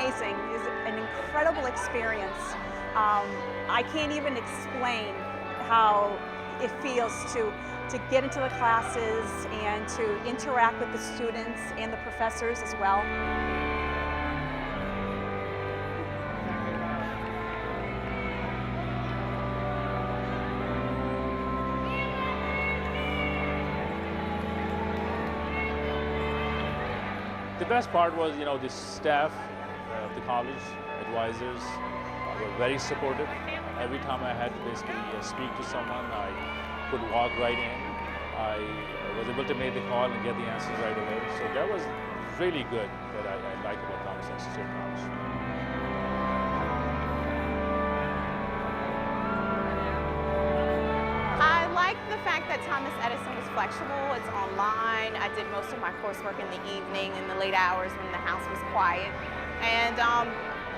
amazing. It's an incredible experience. I can't even explain how it feels to get into the classes and to interact with the students and the professors as well. The best part was, the staff of the college, advisors, were very supportive. Every time I had to basically speak to someone, I could walk right in. I was able to make the call and get the answers right away. So that was really good that I like about Edison State College. I like the fact that Thomas Edison was flexible. It's online. I did most of my coursework in the evening, in the late hours when the house was quiet. And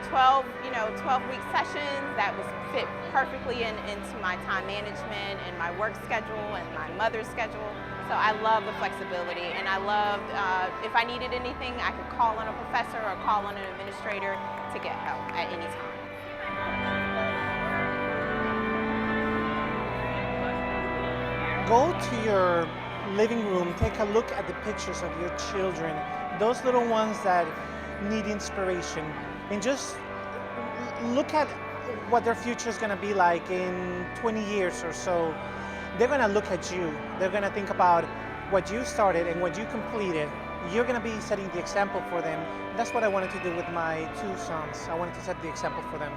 12-week sessions that was fit perfectly into my time management and my work schedule and my mother's schedule. So I love the flexibility, and I loved if I needed anything, I could call on a professor or call on an administrator to get help at any time. Go to your living room, take a look at the pictures of your children, those little ones that need inspiration, and just look at what their future is going to be like in 20 years or so. They're going to look at you. They're going to think about what you started and what you completed. You're going to be setting the example for them. That's what I wanted to do with my two sons. I wanted to set the example for them.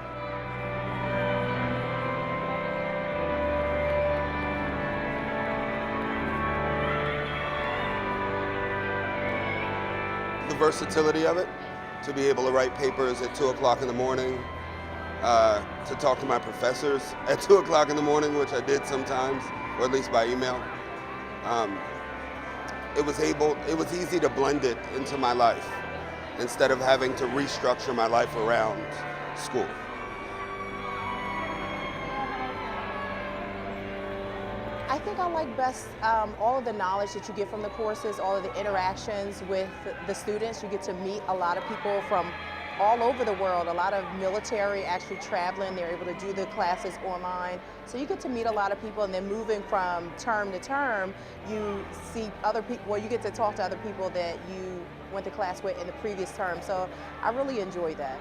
The versatility of it, to be able to write papers at 2 o'clock in the morning, to talk to my professors at 2 o'clock in the morning, which I did sometimes, or at least by email. It was easy to blend it into my life instead of having to restructure my life around school. I think I like best all of the knowledge that you get from the courses, all of the interactions with the students. You get to meet a lot of people from all over the world, a lot of military actually traveling. They're able to do the classes online. So you get to meet a lot of people, and then moving from term to term, you see other people, well, you get to talk to other people that you went to class with in the previous term. So I really enjoyed that.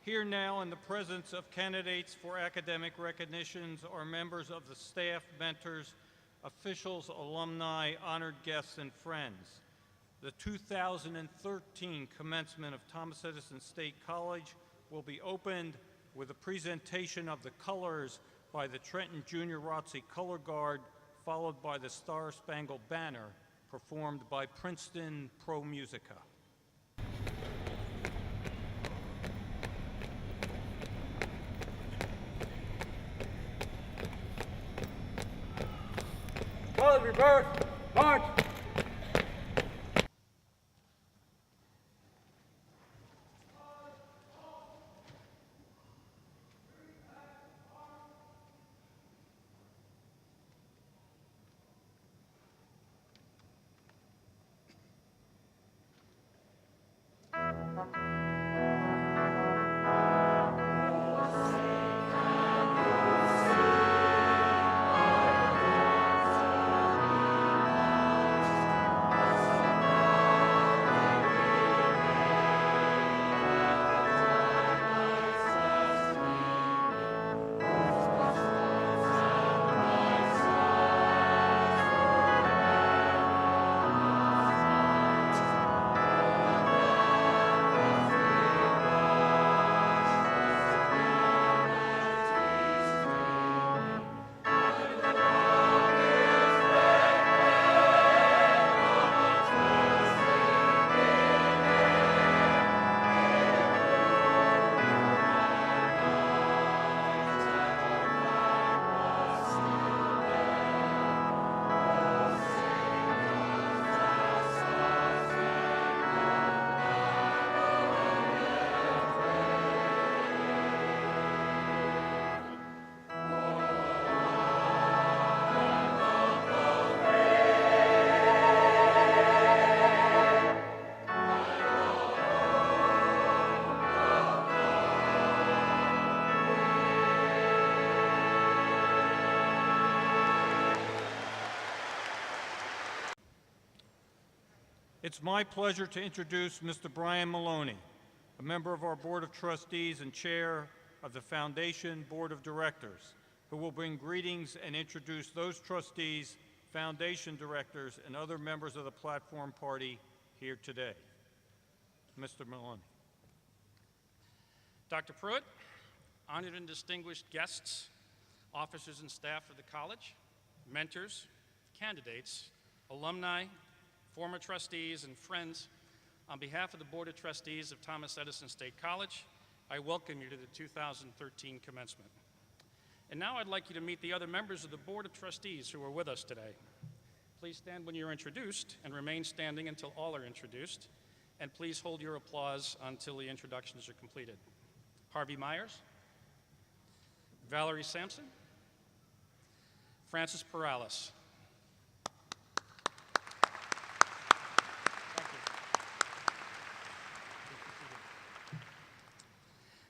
Here now in the presence of candidates for academic recognitions are members of the staff, mentors, officials, alumni, honored guests, and friends. The 2013 commencement of Thomas Edison State College will be opened with a presentation of the colors by the Trenton Junior ROTC Color Guard, followed by the Star Spangled Banner, performed by Princeton Pro Musica. Reverse, march! It's my pleasure to introduce Mr. Brian Maloney, a member of our Board of Trustees and Chair of the Foundation Board of Directors, who will bring greetings and introduce those trustees, foundation directors, and other members of the platform party here today. Mr. Maloney. Dr. Pruitt, honored and distinguished guests, officers and staff of the college, mentors, candidates, alumni, former trustees, and friends, on behalf of the Board of Trustees of Thomas Edison State College, I welcome you to the 2013 commencement. And now I'd like you to meet the other members of the Board of Trustees who are with us today. Please stand when you're introduced and remain standing until all are introduced. And please hold your applause until the introductions are completed. Harvey Myers, Valerie Sampson, Francis Perales. Thank you.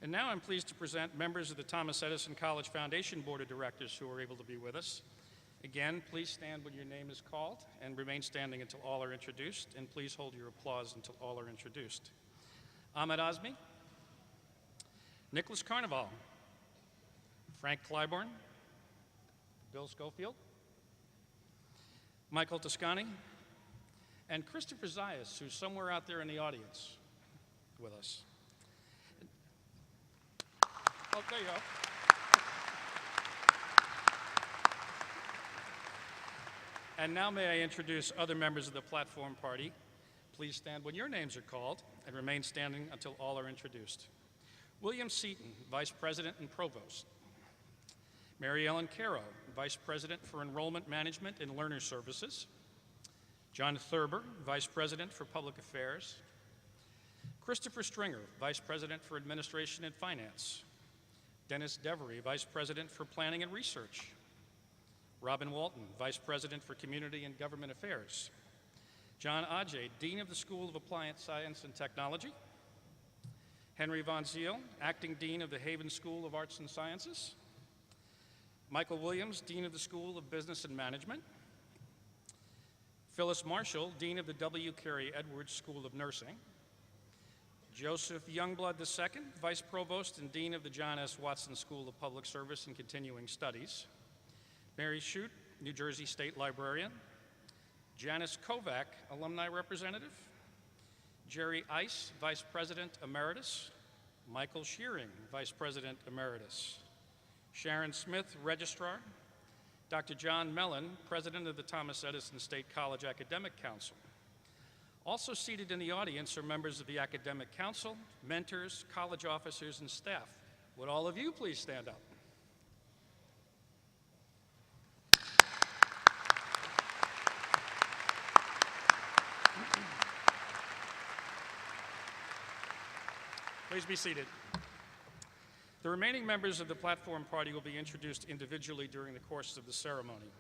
And now I'm pleased to present members of the Thomas Edison College Foundation Board of Directors who are able to be with us. Again, please stand when your name is called and remain standing until all are introduced, and please hold your applause until all are introduced. Ahmed Azmi, Nicholas Carnival, Frank Clybourne, Bill Schofield, Michael Toscani, and Christopher Zayas, who's somewhere out there in the audience with us. Oh, there you go. And now may I introduce other members of the platform party. Please stand when your names are called and remain standing until all are introduced. William Seaton, Vice President and Provost. Mary Ellen Caro, Vice President for Enrollment Management and Learner Services. John Thurber, Vice President for Public Affairs. Christopher Stringer, Vice President for Administration and Finance. Dennis Devery, Vice President for Planning and Research. Robin Walton, Vice President for Community and Government Affairs. John Ajay, Dean of the School of Applied Science and Technology. Henry Von Ziel, Acting Dean of the Haven School of Arts and Sciences. Michael Williams, Dean of the School of Business and Management. Phyllis Marshall, Dean of the W. Cary Edwards School of Nursing. Joseph Youngblood II, Vice Provost and Dean of the John S. Watson School of Public Service and Continuing Studies. Mary Shute, New Jersey State Librarian. Janice Kovac, Alumni Representative. Jerry Ice, Vice President Emeritus. Michael Shearing, Vice President Emeritus. Sharon Smith, Registrar. Dr. John Mellon, President of the Thomas Edison State College Academic Council. Also seated in the audience are members of the Academic Council, mentors, college officers, and staff. Would all of you please stand up? Please be seated. The remaining members of the platform party will be introduced individually during the course of the ceremony.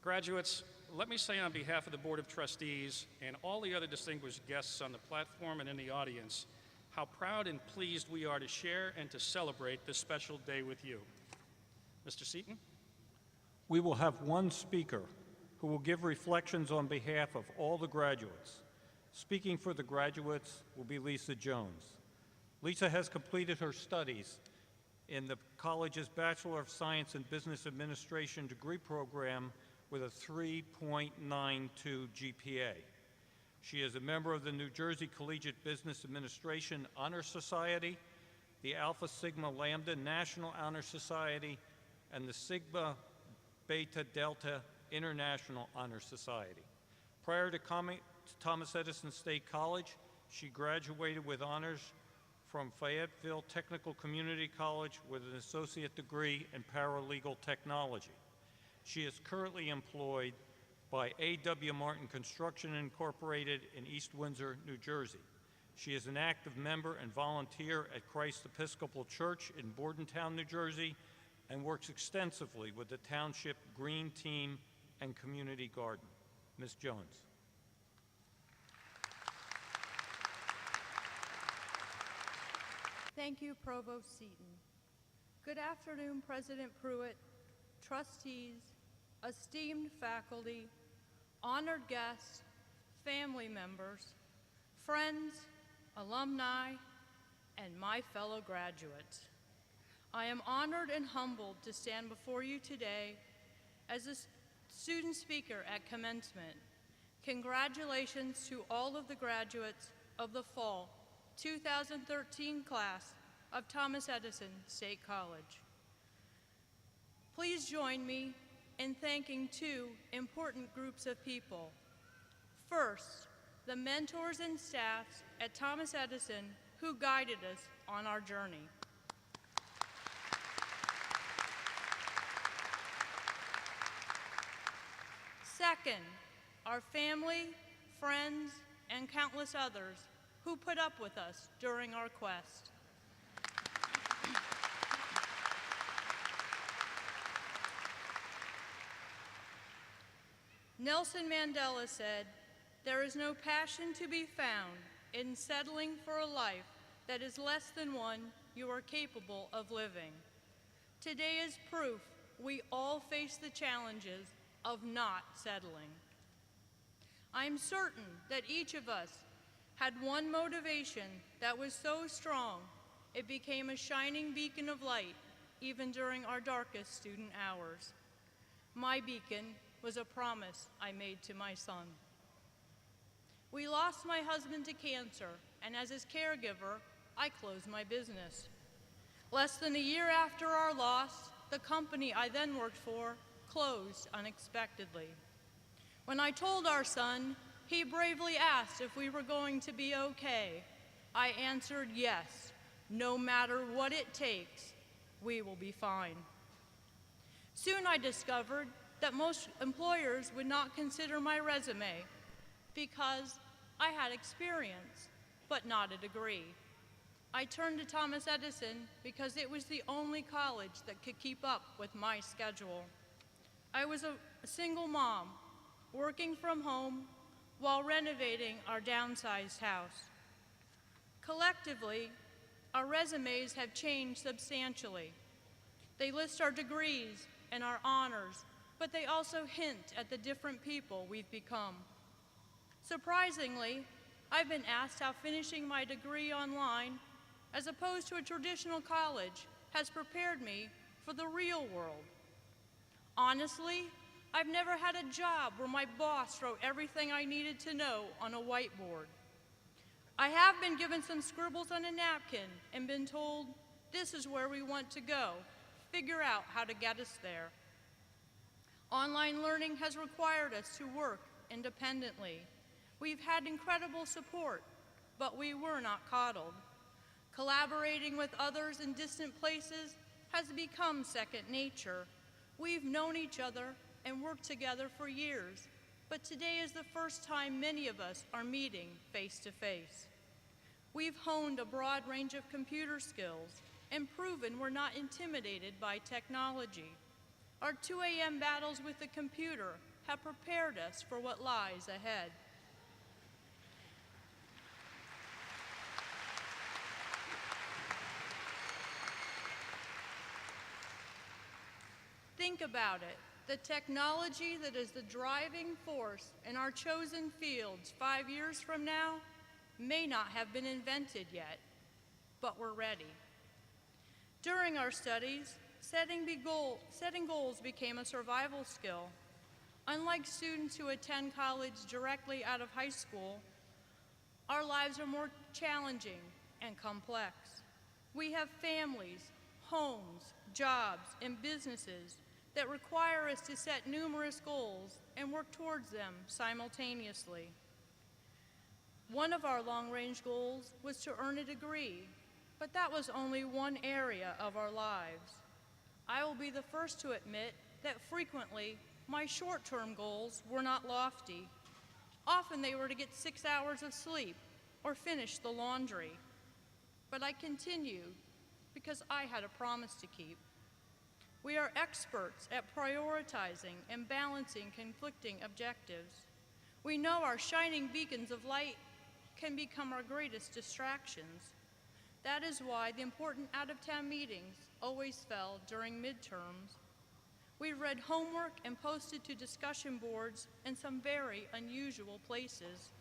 Graduates, let me say on behalf of the Board of Trustees and all the other distinguished guests on the platform and in the audience, how proud and pleased we are to share and to celebrate this special day with you. Mr. Seaton? We will have one speaker who will give reflections on behalf of all the graduates. Speaking for the graduates will be Lisa Jones. Lisa has completed her studies in the college's Bachelor of Science in Business Administration degree program with a 3.92 GPA. She is a member of the New Jersey Collegiate Business Administration Honor Society, the Alpha Sigma Lambda National Honor Society, and the Sigma Beta Delta International Honor Society. Prior to coming to Thomas Edison State College, she graduated with honors from Fayetteville Technical Community College with an associate degree in paralegal technology. She is currently employed by A.W. Martin Construction Incorporated in East Windsor, New Jersey. She is an active member and volunteer at Christ Episcopal Church in Bordentown, New Jersey, and works extensively with the Township Green Team and Community Garden. Ms. Jones. Thank you, Provost Seaton. Good afternoon, President Pruitt, trustees, esteemed faculty, honored guests, family members, friends, alumni, and my fellow graduates. I am honored and humbled to stand before you today as a student speaker at Commencement. Congratulations to all of the graduates of the fall 2013 class of Thomas Edison State College. Please join me in thanking two important groups of people. First, the mentors and staffs at Thomas Edison who guided us on our journey. Second, our family, friends, and countless others who put up with us during our quest. Nelson Mandela said, "There is no passion to be found in settling for a life that is less than one you are capable of living." Today is proof we all face the challenges of not settling. I'm certain that each of us had one motivation that was so strong it became a shining beacon of light even during our darkest student hours. My beacon was a promise I made to my son. We lost my husband to cancer, and as his caregiver, I closed my business. Less than a year after our loss, the company I then worked for closed unexpectedly. When I told our son, he bravely asked if we were going to be okay. I answered yes, no matter what it takes, we will be fine. Soon I discovered that most employers would not consider my resume because I had experience, but not a degree. I turned to Thomas Edison because it was the only college that could keep up with my schedule. I was a single mom, working from home while renovating our downsized house. Collectively, our resumes have changed substantially. They list our degrees and our honors, but they also hint at the different people we've become. Surprisingly, I've been asked how finishing my degree online, as opposed to a traditional college, has prepared me for the real world. Honestly, I've never had a job where my boss wrote everything I needed to know on a whiteboard. I have been given some scribbles on a napkin and been told, "This is where we want to go. Figure out how to get us there." Online learning has required us to work independently. We've had incredible support, but we were not coddled. Collaborating with others in distant places has become second nature. We've known each other and worked together for years, but today is the first time many of us are meeting face to face. We've honed a broad range of computer skills and proven we're not intimidated by technology. Our 2 a.m. battles with the computer have prepared us for what lies ahead. Think about it. The technology that is the driving force in our chosen fields 5 years from now may not have been invented yet, but we're ready. During our studies, setting goals became a survival skill. Unlike students who attend college directly out of high school, our lives are more challenging and complex. We have families, homes, jobs, and businesses that require us to set numerous goals and work towards them simultaneously. One of our long-range goals was to earn a degree, but that was only one area of our lives. I will be the first to admit that frequently my short-term goals were not lofty. Often they were to get 6 hours of sleep or finish the laundry. But I continued because I had a promise to keep. We are experts at prioritizing and balancing conflicting objectives. We know our shining beacons of light can become our greatest distractions. That is why the important out-of-town meetings always fell during midterms. We've read homework and posted to discussion boards in some very unusual places.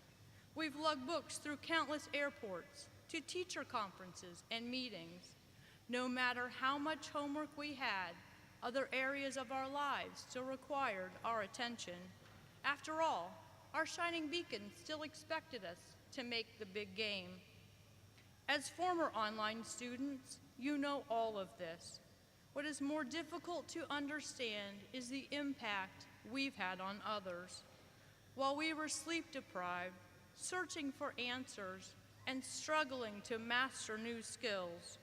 We've lugged books through countless airports, to teacher conferences and meetings. No matter how much homework we had, other areas of our lives still required our attention. After all, our shining beacon still expected us to make the big game. As former online students, you know all of this. What is more difficult to understand is the impact we've had on others. While we were sleep deprived, searching for answers, and struggling to master new skills,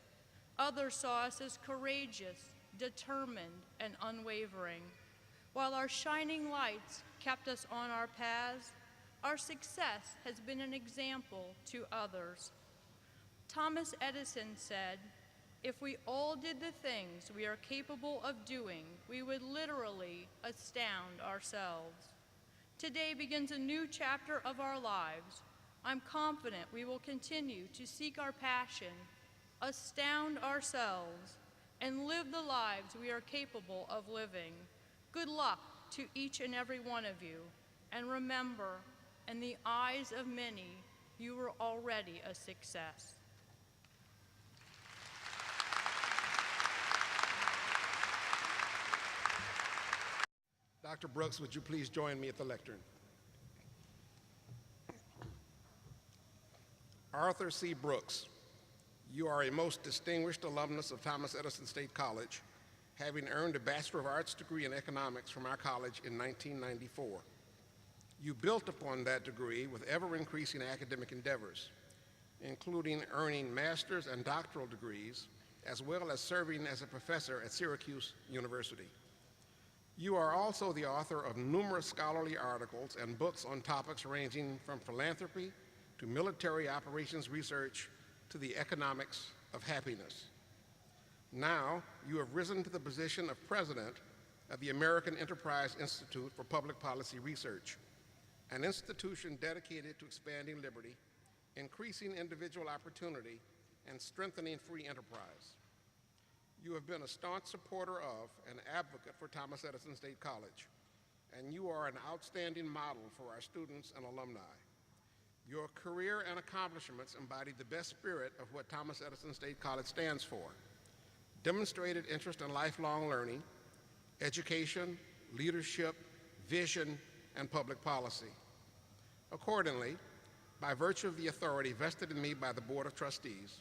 others saw us as courageous, determined, and unwavering. While our shining lights kept us on our paths, our success has been an example to others. Thomas Edison said, "If we all did the things we are capable of doing, we would literally astound ourselves." Today begins a new chapter of our lives. I'm confident we will continue to seek our passion, astound ourselves, and live the lives we are capable of living. Good luck to each and every one of you. And remember, in the eyes of many, you were already a success. Dr. Brooks, would you please join me at the lectern? Arthur C. Brooks, you are a most distinguished alumnus of Thomas Edison State College, having earned a Bachelor of Arts degree in economics from our college in 1994. You built upon that degree with ever-increasing academic endeavors, including earning master's and doctoral degrees, as well as serving as a professor at Syracuse University. You are also the author of numerous scholarly articles and books on topics ranging from philanthropy to military operations research to the economics of happiness. Now, you have risen to the position of president of the American Enterprise Institute for Public Policy Research, an institution dedicated to expanding liberty, increasing individual opportunity, and strengthening free enterprise. You have been a staunch supporter of and advocate for Thomas Edison State College, and you are an outstanding model for our students and alumni. Your career and accomplishments embody the best spirit of what Thomas Edison State College stands for: demonstrated interest in lifelong learning, education, leadership, vision, and public policy. Accordingly, by virtue of the authority vested in me by the Board of Trustees,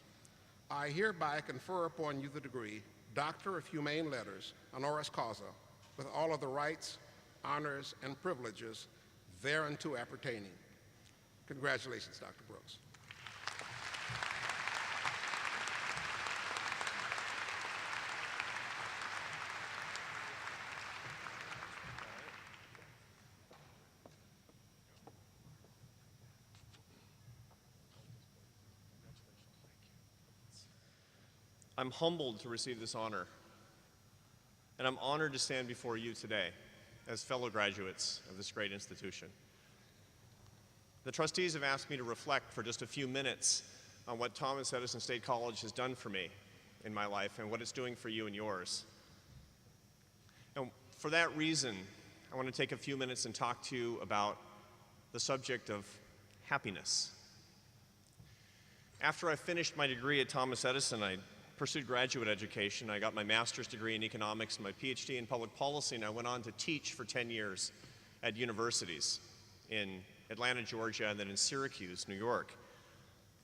I hereby confer upon you the degree Doctor of Humane Letters, honoris causa, with all of the rights, honors, and privileges thereunto appertaining. Congratulations, Dr. Brooks. I'm humbled to receive this honor, and I'm honored to stand before you today as fellow graduates of this great institution. The trustees have asked me to reflect for just a few minutes on what Thomas Edison State College has done for me in my life and what it's doing for you and yours. And for that reason, I want to take a few minutes and talk to you about the subject of happiness. After I finished my degree at Thomas Edison, I pursued graduate education. I got my master's degree in economics and my PhD in public policy, and I went on to teach for 10 years at universities in Atlanta, Georgia, and then in Syracuse, New York.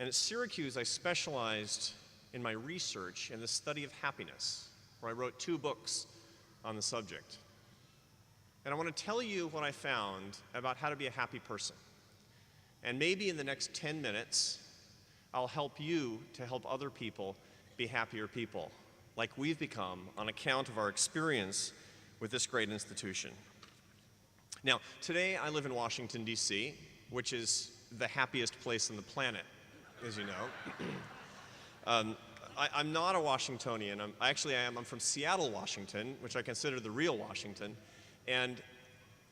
And at Syracuse, I specialized in my research in the study of happiness, where I wrote 2 books on the subject. And I want to tell you what I found about how to be a happy person. And maybe in the next 10 minutes, I'll help you to help other people be happier people, like we've become on account of our experience with this great institution. Now, today I live in Washington, D.C., which is the happiest place on the planet, as you know. I'm not a Washingtonian. I'm from Seattle, Washington, which I consider the real Washington. And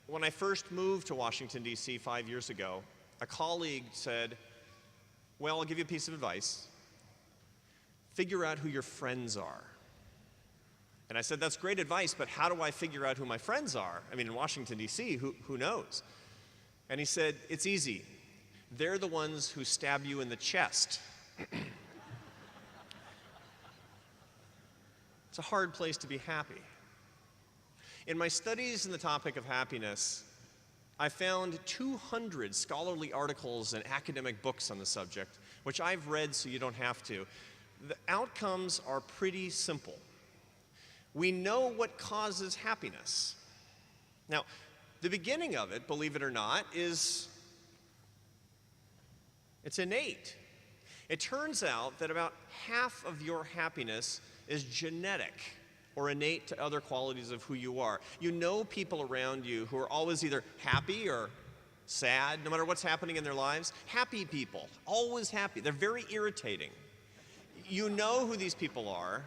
when I first moved to Washington, D.C. 5 years ago, a colleague said, well, I'll give you a piece of advice. Figure out who your friends are. And I said, that's great advice, but how do I figure out who my friends are? I mean, in Washington, D.C., who knows? And he said, it's easy. They're the ones who stab you in the chest. It's a hard place to be happy. In my studies in the topic of happiness, I found 200 scholarly articles and academic books on the subject, which I've read so you don't have to. The outcomes are pretty simple. We know what causes happiness. Now, the beginning of it, believe it or not, it's innate. It turns out that about half of your happiness is genetic or innate to other qualities of who you are. You know people around you who are always either happy or sad, no matter what's happening in their lives. Happy people, always happy. They're very irritating. You know who these people are.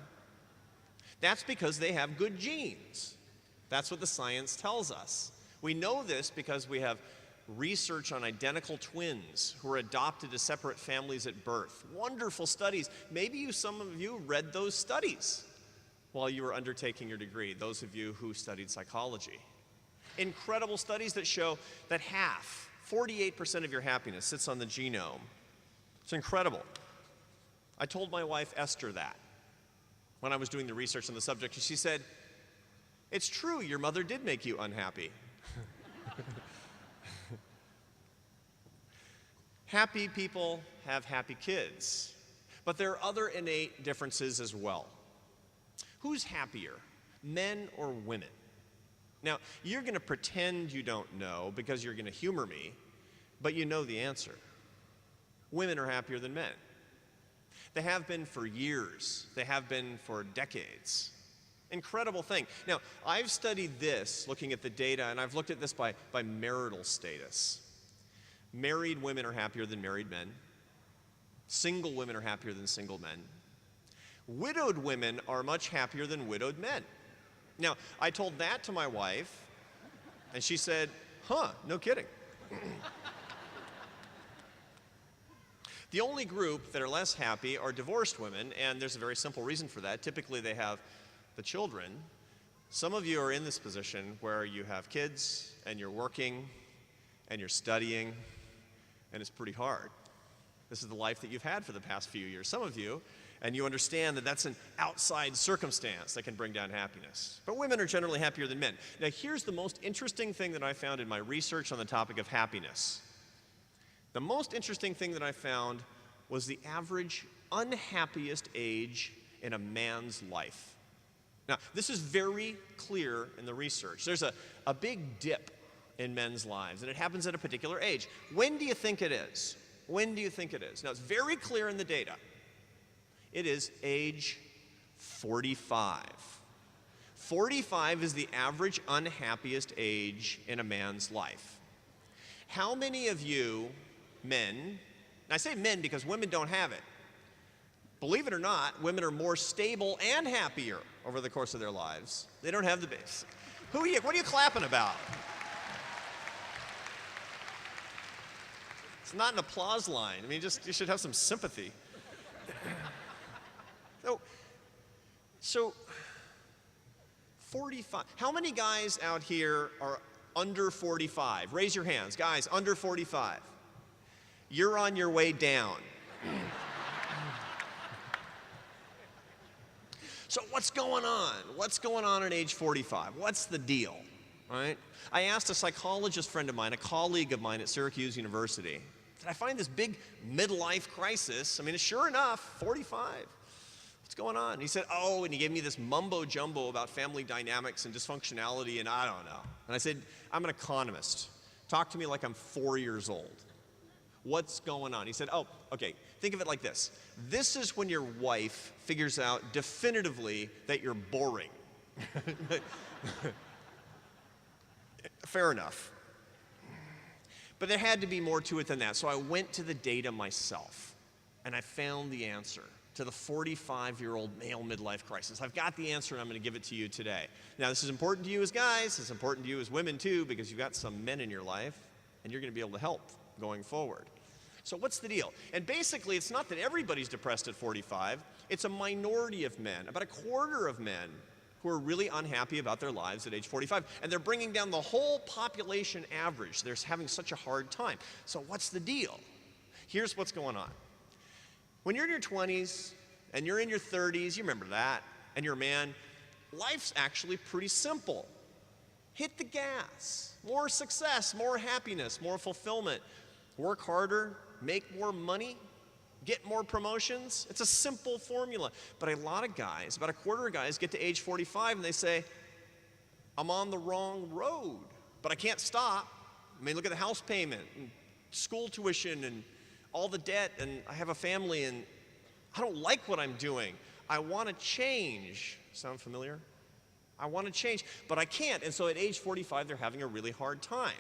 That's because they have good genes. That's what the science tells us. We know this because we have research on identical twins who were adopted to separate families at birth. Wonderful studies. Maybe some of you read those studies while you were undertaking your degree, those of you who studied psychology. Incredible studies that show that 48% of your happiness sits on the genome. It's incredible. I told my wife Esther that when I was doing the research on the subject, and she said, it's true, your mother did make you unhappy. Happy people have happy kids, but there are other innate differences as well. Who's happier, men or women? Now, you're going to pretend you don't know because you're going to humor me, but you know the answer. Women are happier than men. They have been for years. They have been for decades. Incredible thing. Now, I've studied this, looking at the data, and I've looked at this by marital status. Married women are happier than married men. Single women are happier than single men. Widowed women are much happier than widowed men. Now, I told that to my wife, and she said, no kidding. The only group that are less happy are divorced women, and there's a very simple reason for that. Typically, they have the children. Some of you are in this position where you have kids, and you're working, and you're studying, and it's pretty hard. This is the life that you've had for the past few years. Some of you, and you understand that that's an outside circumstance that can bring down happiness. But women are generally happier than men. Now, here's the most interesting thing that I found in my research on the topic of happiness. The most interesting thing that I found was the average unhappiest age in a man's life. Now, this is very clear in the research. There's a big dip in men's lives, and it happens at a particular age. When do you think it is? When do you think it is? Now, it's very clear in the data. It is age 45. 45 is the average unhappiest age in a man's life. How many of you men, and I say men because women don't have it. Believe it or not, women are more stable and happier over the course of their lives. They don't have the base. What are you clapping about? It's not an applause line. I mean, you should have some sympathy. So 45. How many guys out here are under 45? Raise your hands. Guys, under 45. You're on your way down. So what's going on? What's going on at age 45? What's the deal, right? I asked a psychologist friend of mine, a colleague of mine at Syracuse University, did I find this big midlife crisis? I mean, sure enough, 45. What's going on? And he said, and he gave me this mumbo jumbo about family dynamics and dysfunctionality, and I don't know. And I said, I'm an economist. Talk to me like I'm 4 years old. What's going on? He said, okay, think of it like this. This is when your wife figures out definitively that you're boring. Fair enough. But there had to be more to it than that. So I went to the data myself, and I found the answer to the 45-year-old male midlife crisis. I've got the answer, and I'm going to give it to you today. Now, this is important to you as guys. It's important to you as women, too, because you've got some men in your life, and you're going to be able to help going forward. So what's the deal? And basically, it's not that everybody's depressed at 45. It's a minority of men. About a quarter of men who are really unhappy about their lives at age 45. And they're bringing down the whole population average. They're having such a hard time. So what's the deal? Here's what's going on. When you're in your 20s and you're in your 30s, you remember that, and you're a man, life's actually pretty simple. Hit the gas. More success, more happiness, more fulfillment. Work harder, make more money, get more promotions. It's a simple formula. But a lot of guys, about a quarter of guys, get to age 45 and they say, I'm on the wrong road, but I can't stop. I mean, look at the house payment and school tuition and all the debt, and I have a family, and I don't like what I'm doing. I want to change. Sound familiar? I want to change, but I can't. And so at age 45, they're having a really hard time.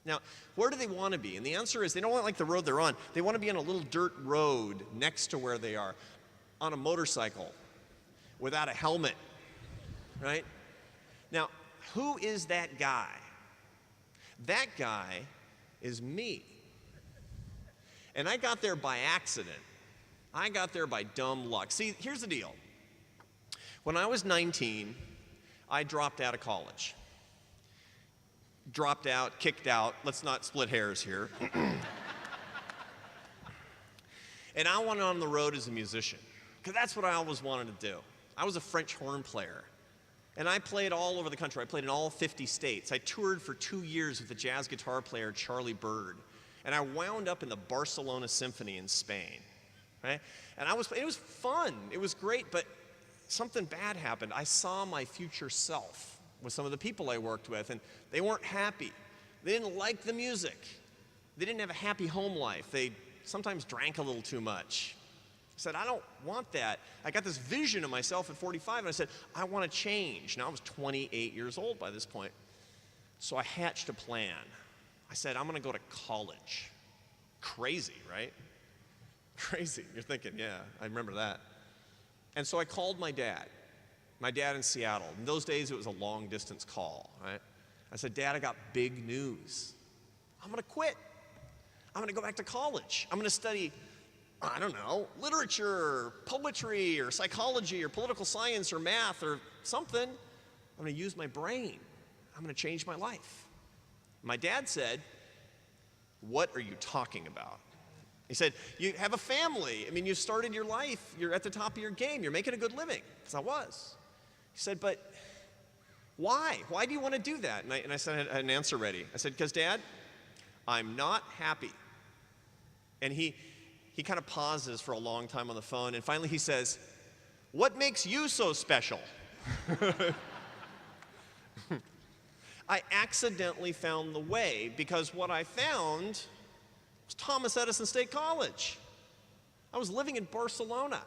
Now, where do they want to be? And the answer is they don't want like the road they're on. They want to be on a little dirt road next to where they are, on a motorcycle, without a helmet, right? Now, who is that guy? That guy is me. And I got there by accident. I got there by dumb luck. See, here's the deal. When I was 19, I dropped out of college. Dropped out, kicked out. Let's not split hairs here. And I went on the road as a musician, because that's what I always wanted to do. I was a French horn player, and I played all over the country. I played in all 50 states. I toured for 2 years with the jazz guitar player Charlie Bird, and I wound up in the Barcelona Symphony in Spain, right? And it was fun. It was great, but something bad happened. I saw my future self with some of the people I worked with, and they weren't happy. They didn't like the music. They didn't have a happy home life. They sometimes drank a little too much. I said, I don't want that. I got this vision of myself at 45, and I said, I want to change. Now, I was 28 years old by this point. So I hatched a plan. I said, I'm going to go to college. Crazy, right? Crazy. You're thinking, yeah, I remember that. And so I called my dad in Seattle. In those days, it was a long-distance call, right? I said, Dad, I got big news. I'm going to quit. I'm going to go back to college. I'm going to study, I don't know, literature, or poetry, or psychology, or political science, or math, or something. I'm going to use my brain. I'm going to change my life. My dad said, what are you talking about? He said, you have a family. I mean, you started your life. You're at the top of your game. You're making a good living. Because I was. He said, but why? Why do you want to do that? And I said, I had an answer ready. I said, because Dad, I'm not happy. And he kind of pauses for a long time on the phone, and finally he says, what makes you so special? I accidentally found the way, because what I found was Thomas Edison State College. I was living in Barcelona.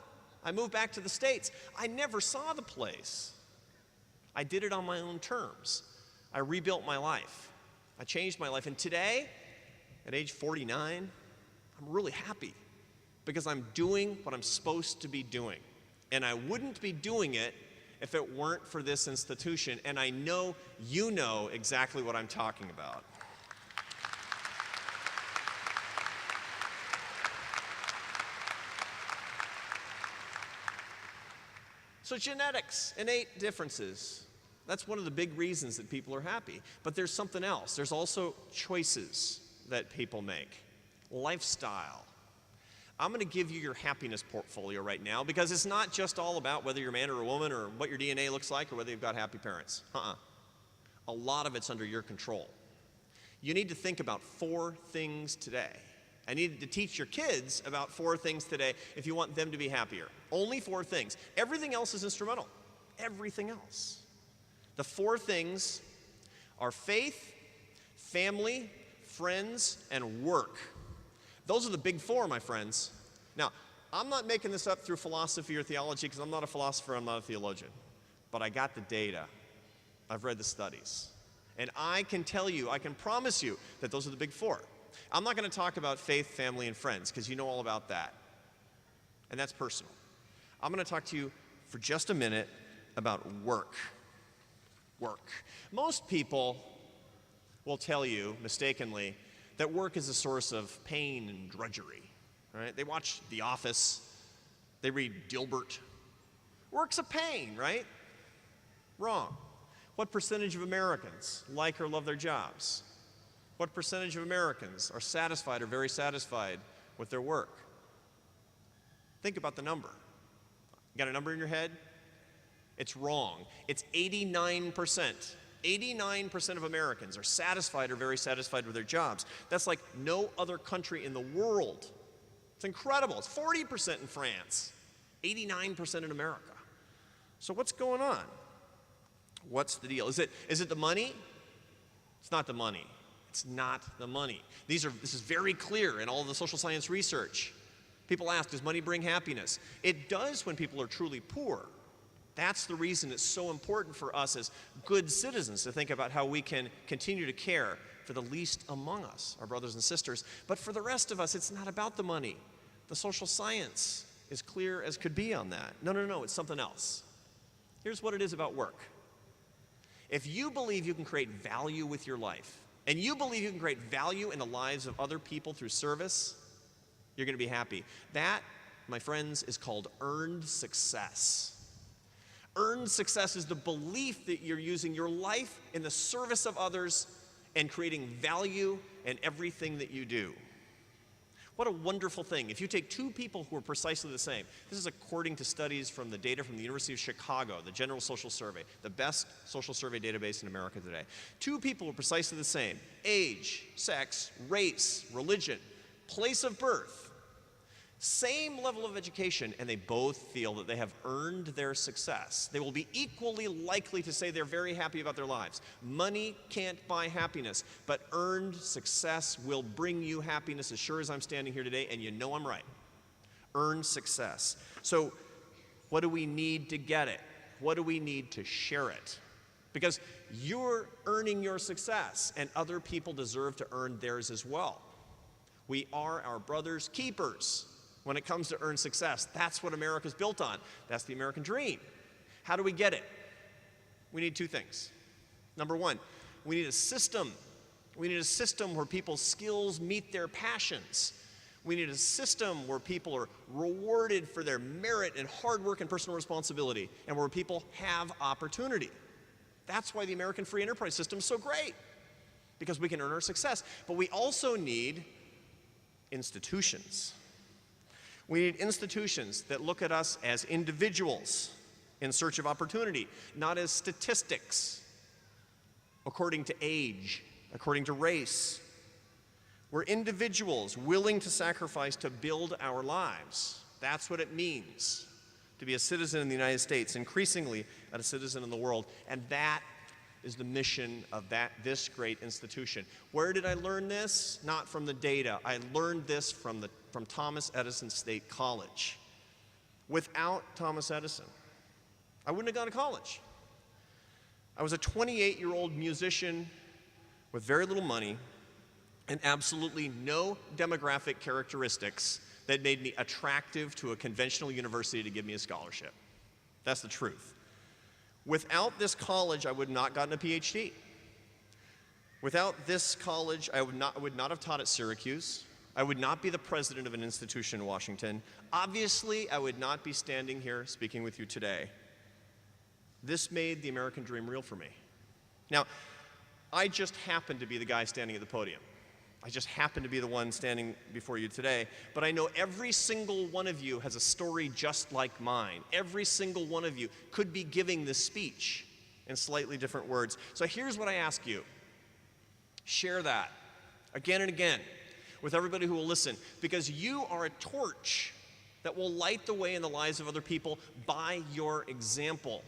I moved back to the States. I never saw the place. I did it on my own terms. I rebuilt my life. I changed my life. And today, at age 49, I'm really happy because I'm doing what I'm supposed to be doing. And I wouldn't be doing it if it weren't for this institution. And I know you know exactly what I'm talking about. So genetics, innate differences, that's one of the big reasons that people are happy. But there's something else. There's also choices that people make. Lifestyle. I'm going to give you your happiness portfolio right now, because it's not just all about whether you're a man or a woman or what your DNA looks like or whether you've got happy parents. A lot of it's under your control. You need to think about 4 things today. I need to teach your kids about 4 things today if you want them to be happier. Only 4 things. Everything else is instrumental. Everything else. The 4 things are faith, family, friends, and work. Those are the big 4, my friends. Now, I'm not making this up through philosophy or theology, because I'm not a philosopher, I'm not a theologian. But I got the data. I've read the studies. And I can tell you, I can promise you that those are the big 4. I'm not going to talk about faith, family, and friends, because you know all about that. And that's personal. I'm going to talk to you for just a minute about work. Work. Most people will tell you, mistakenly, that work is a source of pain and drudgery. Right? They watch The Office. They read Dilbert. Work's a pain, right? Wrong. What percentage of Americans like or love their jobs? What percentage of Americans are satisfied or very satisfied with their work? Think about the number. You got a number in your head? It's wrong. It's 89%. 89% of Americans are satisfied or very satisfied with their jobs. That's like no other country in the world. It's incredible. It's 40% in France, 89% in America. So what's going on? What's the deal? Is it the money? It's not the money. It's not the money. This is very clear in all of the social science research. People ask, does money bring happiness? It does when people are truly poor. That's the reason it's so important for us as good citizens to think about how we can continue to care for the least among us, our brothers and sisters. But for the rest of us, it's not about the money. The social science is clear as could be on that. No, it's something else. Here's what it is about work. If you believe you can create value with your life, and you believe you can create value in the lives of other people through service, you're going to be happy. That, my friends, is called earned success. Earned success is the belief that you're using your life in the service of others and creating value in everything that you do. What a wonderful thing. If you take two people who are precisely the same, this is according to studies from the data from the University of Chicago, the General Social Survey, the best social survey database in America today. Two people are precisely the same: age, sex, race, religion, place of birth, same level of education, and they both feel that they have earned their success. They will be equally likely to say they're very happy about their lives. Money can't buy happiness, but earned success will bring you happiness as sure as I'm standing here today, and you know I'm right. Earned success. So what do we need to get it? What do we need to share it? Because you're earning your success, and other people deserve to earn theirs as well. We are our brother's keepers. When it comes to earned success, that's what America's built on. That's the American dream. How do we get it? We need two things. Number one, we need a system. We need a system where people's skills meet their passions. We need a system where people are rewarded for their merit and hard work and personal responsibility, and where people have opportunity. That's why the American free enterprise system is so great, because we can earn our success. But we also need institutions. We need institutions that look at us as individuals in search of opportunity, not as statistics according to age, according to race. We're individuals willing to sacrifice to build our lives. That's what it means to be a citizen in the United States, increasingly a citizen in the world. And that is the mission of this great institution. Where did I learn this? Not from the data. I learned this from Thomas Edison State College. Without Thomas Edison, I wouldn't have gone to college. I was a 28-year-old musician with very little money and absolutely no demographic characteristics that made me attractive to a conventional university to give me a scholarship. That's the truth. Without this college, I would not have gotten a PhD. Without this college, I would not have taught at Syracuse. I would not be the president of an institution in Washington. Obviously, I would not be standing here speaking with you today. This made the American dream real for me. Now, I just happen to be the guy standing at the podium. I just happen to be the one standing before you today, but I know every single one of you has a story just like mine. Every single one of you could be giving this speech in slightly different words. So here's what I ask you. Share that again and again with everybody who will listen, because you are a torch that will light the way in the lives of other people by your example.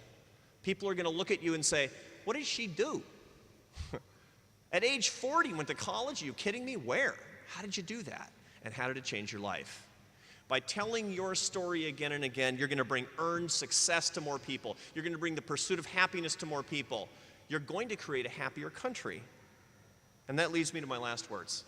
People are going to look at you and say, what did she do? At age 40, went to college? Are you kidding me? Where? How did you do that? And how did it change your life? By telling your story again and again, you're going to bring earned success to more people. You're going to bring the pursuit of happiness to more people. You're going to create a happier country. And that leads me to my last words.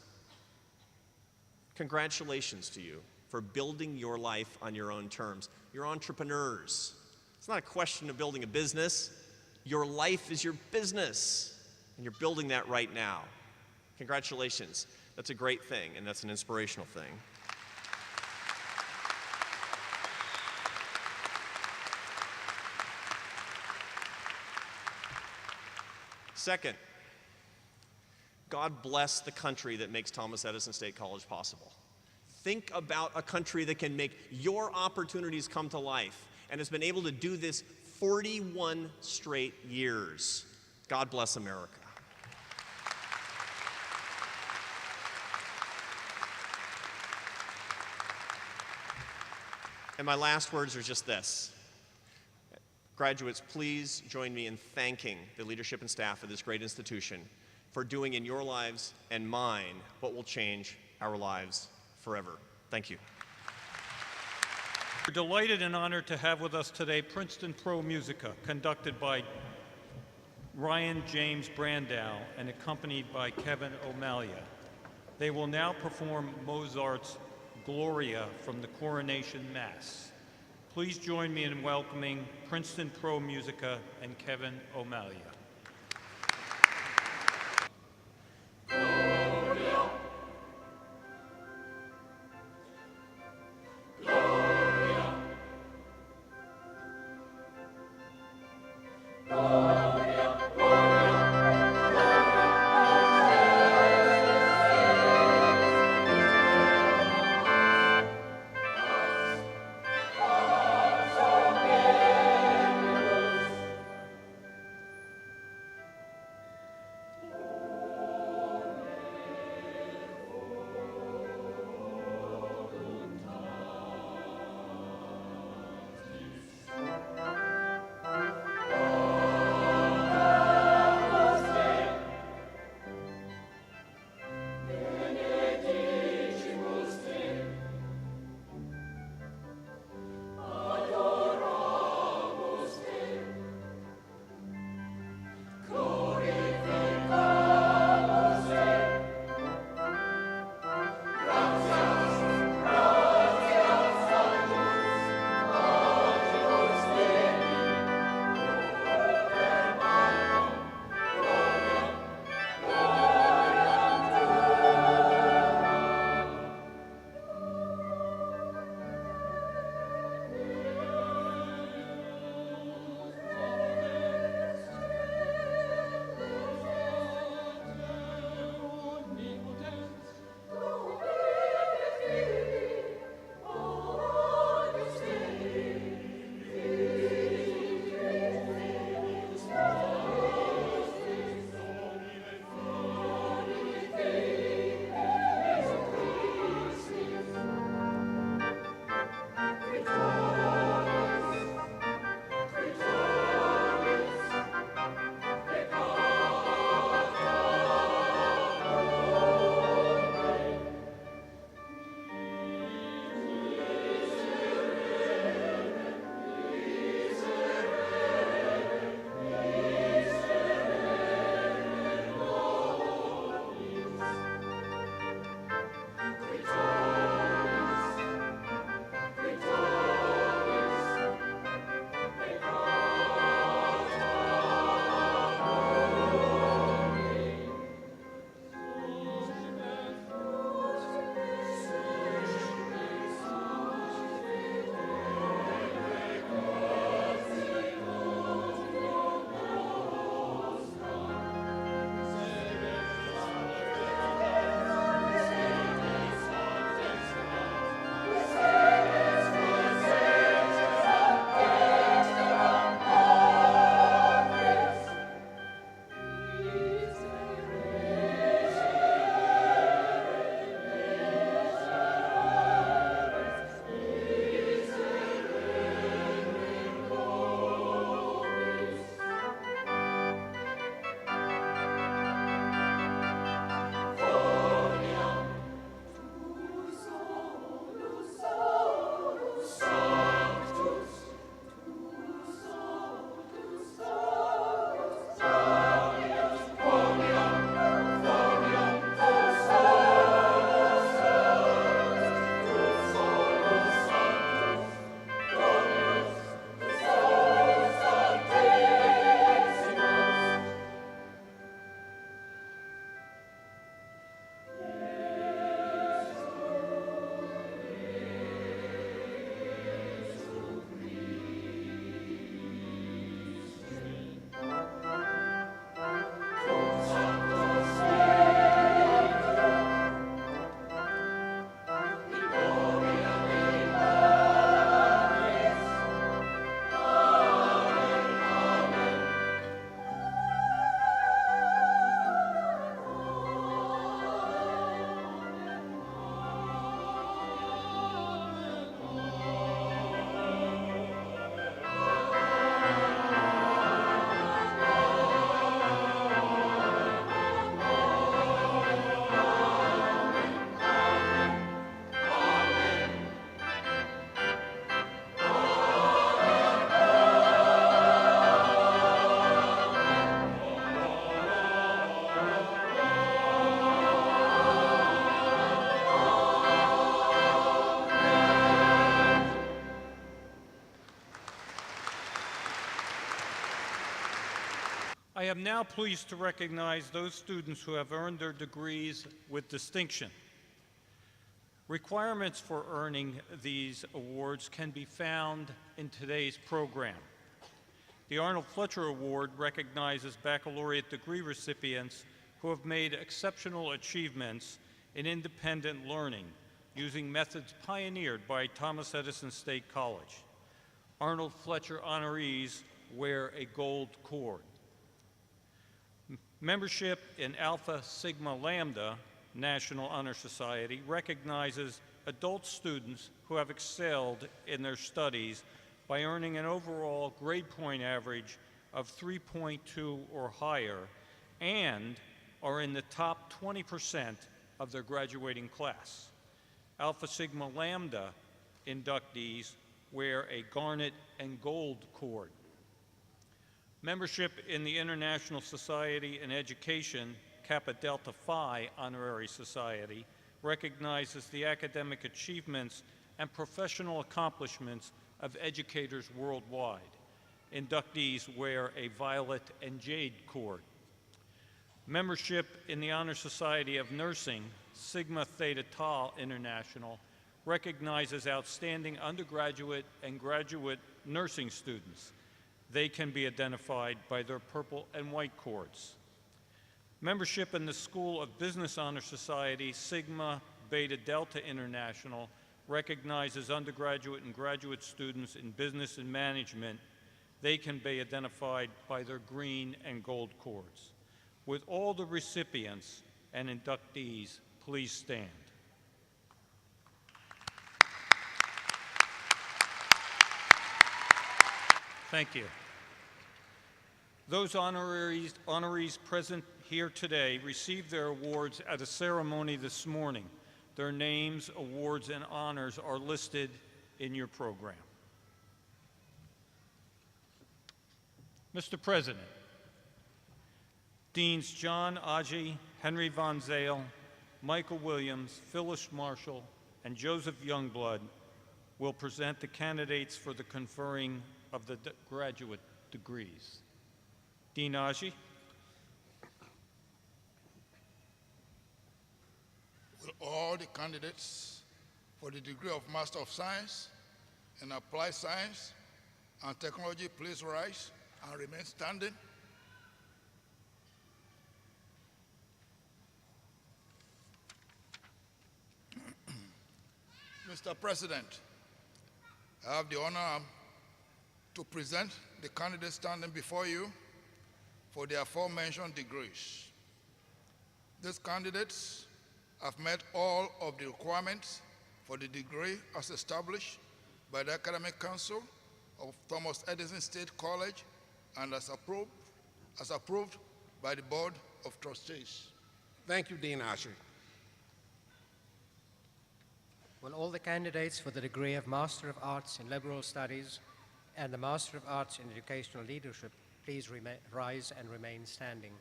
Congratulations to you for building your life on your own terms. You're entrepreneurs. It's not a question of building a business. Your life is your business. And you're building that right now. Congratulations. That's a great thing, and that's an inspirational thing. Second, God bless the country that makes Thomas Edison State College possible. Think about a country that can make your opportunities come to life and has been able to do this 41 straight years. God bless America. And my last words are just this. Graduates, please join me in thanking the leadership and staff of this great institution for doing in your lives and mine what will change our lives forever. Thank you. We're delighted and honored to have with us today Princeton Pro Musica, conducted by Ryan James Brandow and accompanied by Kevin O'Malley. They will now perform Mozart's Gloria from the Coronation Mass. Please join me in welcoming Princeton Pro Musica and Kevin O'Malley. I am now pleased to recognize those students who have earned their degrees with distinction. Requirements for earning these awards can be found in today's program. The Arnold Fletcher Award recognizes baccalaureate degree recipients who have made exceptional achievements in independent learning using methods pioneered by Thomas Edison State College. Arnold Fletcher honorees wear a gold cord. Membership in Alpha Sigma Lambda National Honor Society recognizes adult students who have excelled in their studies by earning an overall grade point average of 3.2 or higher and are in the top 20% of their graduating class. Alpha Sigma Lambda inductees wear a garnet and gold cord. Membership in the International Society in Education Kappa Delta Phi Honorary Society recognizes the academic achievements and professional accomplishments of educators worldwide. Inductees wear a violet and jade cord. Membership in the Honor Society of Nursing, Sigma Theta Tau International, recognizes outstanding undergraduate and graduate nursing students. They can be identified by their purple and white cords. Membership in the School of Business Honor Society, Sigma Beta Delta International, recognizes undergraduate and graduate students in business and management. They can be identified by their green and gold cords. Would all the recipients and inductees please stand? Thank you. Those honorees present here today received their awards at a ceremony this morning. Their names, awards, and honors are listed in your program. Mr. President, Deans John Aji, Henry Von Zale, Michael Williams, Phyllis Marshall, and Joseph Youngblood will present the candidates for the conferring of the graduate degrees. Dean Aji. Will all the candidates for the degree of Master of Science in Applied Science and Technology please rise and remain standing? Mr. President, I have the honor to present the candidates standing before you for the aforementioned degrees. These candidates have met all of the requirements for the degree as established by the Academic Council of Thomas Edison State College and as approved by the Board of Trustees. Thank you, Dean Asher. Will all the candidates for the degree of Master of Arts in Liberal Studies and the Master of Arts in Educational Leadership please rise and remain standing?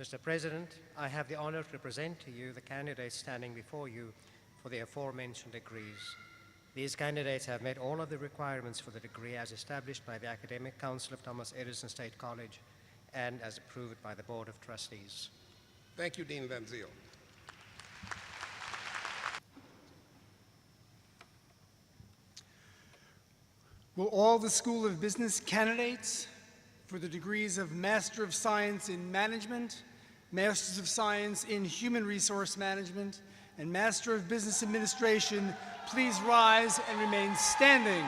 Mr. President, I have the honor to present to you the candidates standing before you for the aforementioned degrees. These candidates have met all of the requirements for the degree as established by the Academic Council of Thomas Edison State College and as approved by the Board of Trustees. Thank you, Dean Van Zyl. Will all the School of Business candidates for the degrees of Master of Science in Management, Masters of Science in Human Resource Management, and Master of Business Administration please rise and remain standing?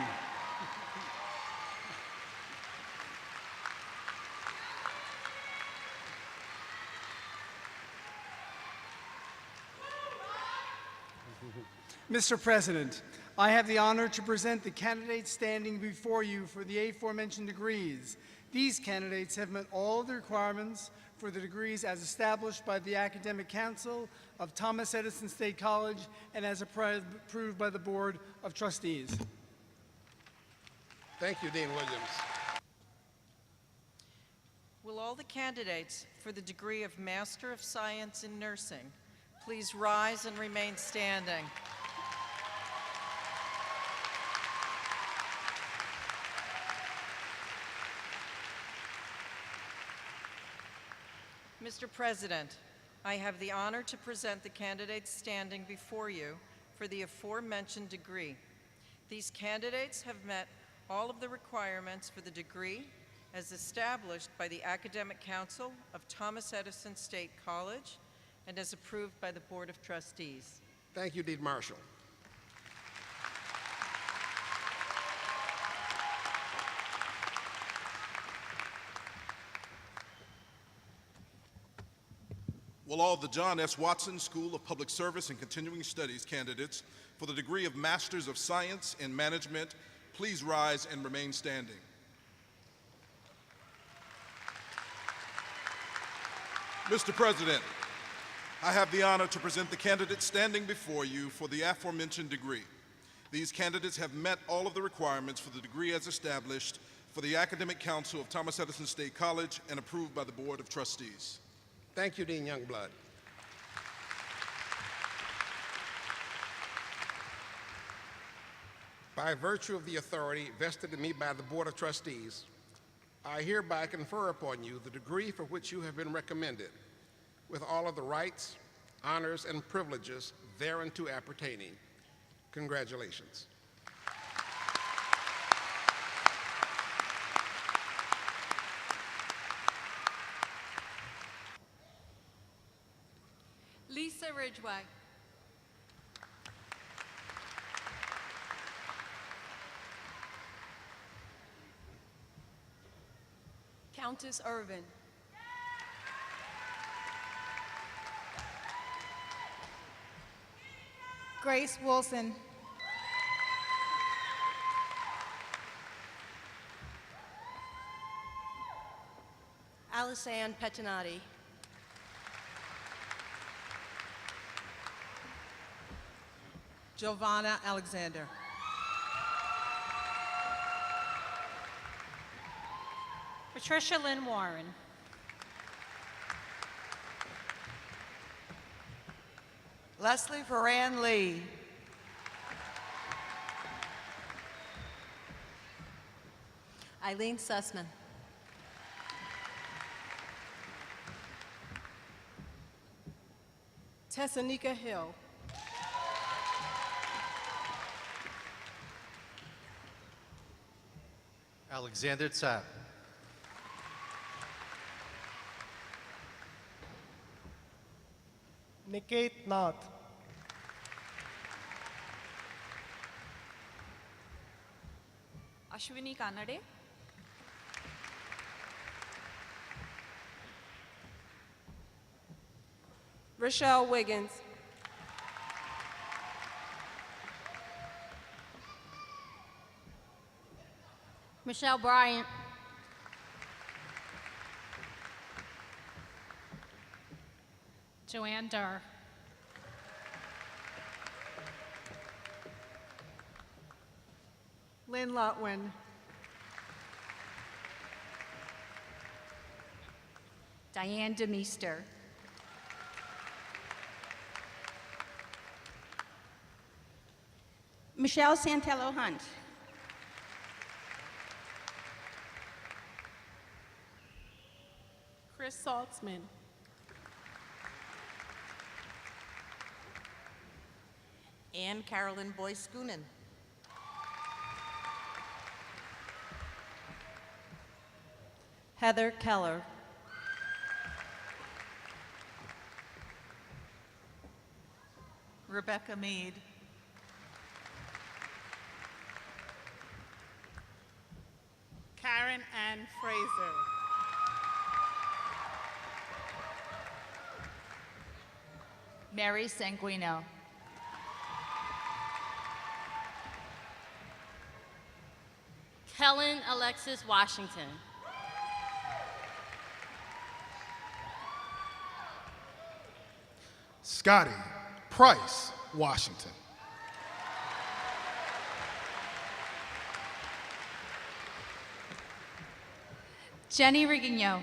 Mr. President, I have the honor to present the candidates standing before you for the aforementioned degrees. These candidates have met all of the requirements for the degrees as established by the Academic Council of Thomas Edison State College and as approved by the Board of Trustees. Thank you, Dean Williams. Will all the candidates for the degree of Master of Science in Nursing please rise and remain standing? Mr. President, I have the honor to present the candidates standing before you for the aforementioned degree. These candidates have met all of the requirements for the degree as established by the Academic Council of Thomas Edison State College and as approved by the Board of Trustees. Thank you, Dean Marshall. Will all the John S. Watson School of Public Service and Continuing Studies candidates for the degree of Masters of Science in Management please rise and remain standing? Mr. President, I have the honor to present the candidates standing before you for the aforementioned degree. These candidates have met all of the requirements for the degree as established for the Academic Council of Thomas Edison State College and approved by the Board of Trustees. Thank you, Dean Youngblood. By virtue of the authority vested in me by the Board of Trustees, I hereby confer upon you the degree for which you have been recommended, with all of the rights, honors, and privileges thereunto appertaining. Congratulations. Lisa Ridgway. Countess Irvin. Grace Wilson. Alisanne Pettinati. Giovanna Alexander. Patricia Lynn Warren. Leslie Varan Lee. Eileen Sussman. Tessanika Hill. Alexander Tsapp. Niket Nath. Ashwini Kanade. Rochelle Wiggins. Michelle Bryant. Joanne Durr. Lynn Lotwin. Diane DeMeester. Michelle Santello Hunt. Chris Saltzman. Ann Carolyn Boyce Goonan. Heather Keller. Rebecca Mead. Karen Ann Fraser. Mary Sanguino. Kellen Alexis Washington. Scotty Price Washington. Jenny Rigigno.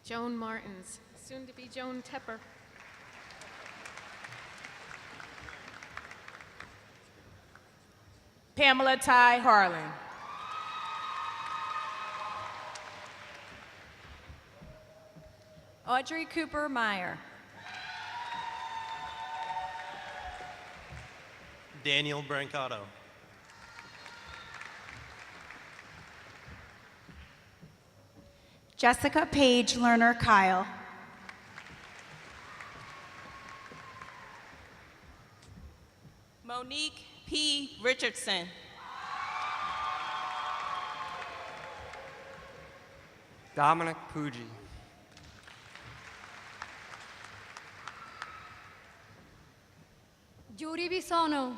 Joan Martins, soon to be Joan Tepper. Pamela Ty Harlan. Audrey Cooper Meyer. Daniel Brancato. Jessica Page Lerner Kyle. Monique P. Richardson. Dominic Pucci. Judy Bisono.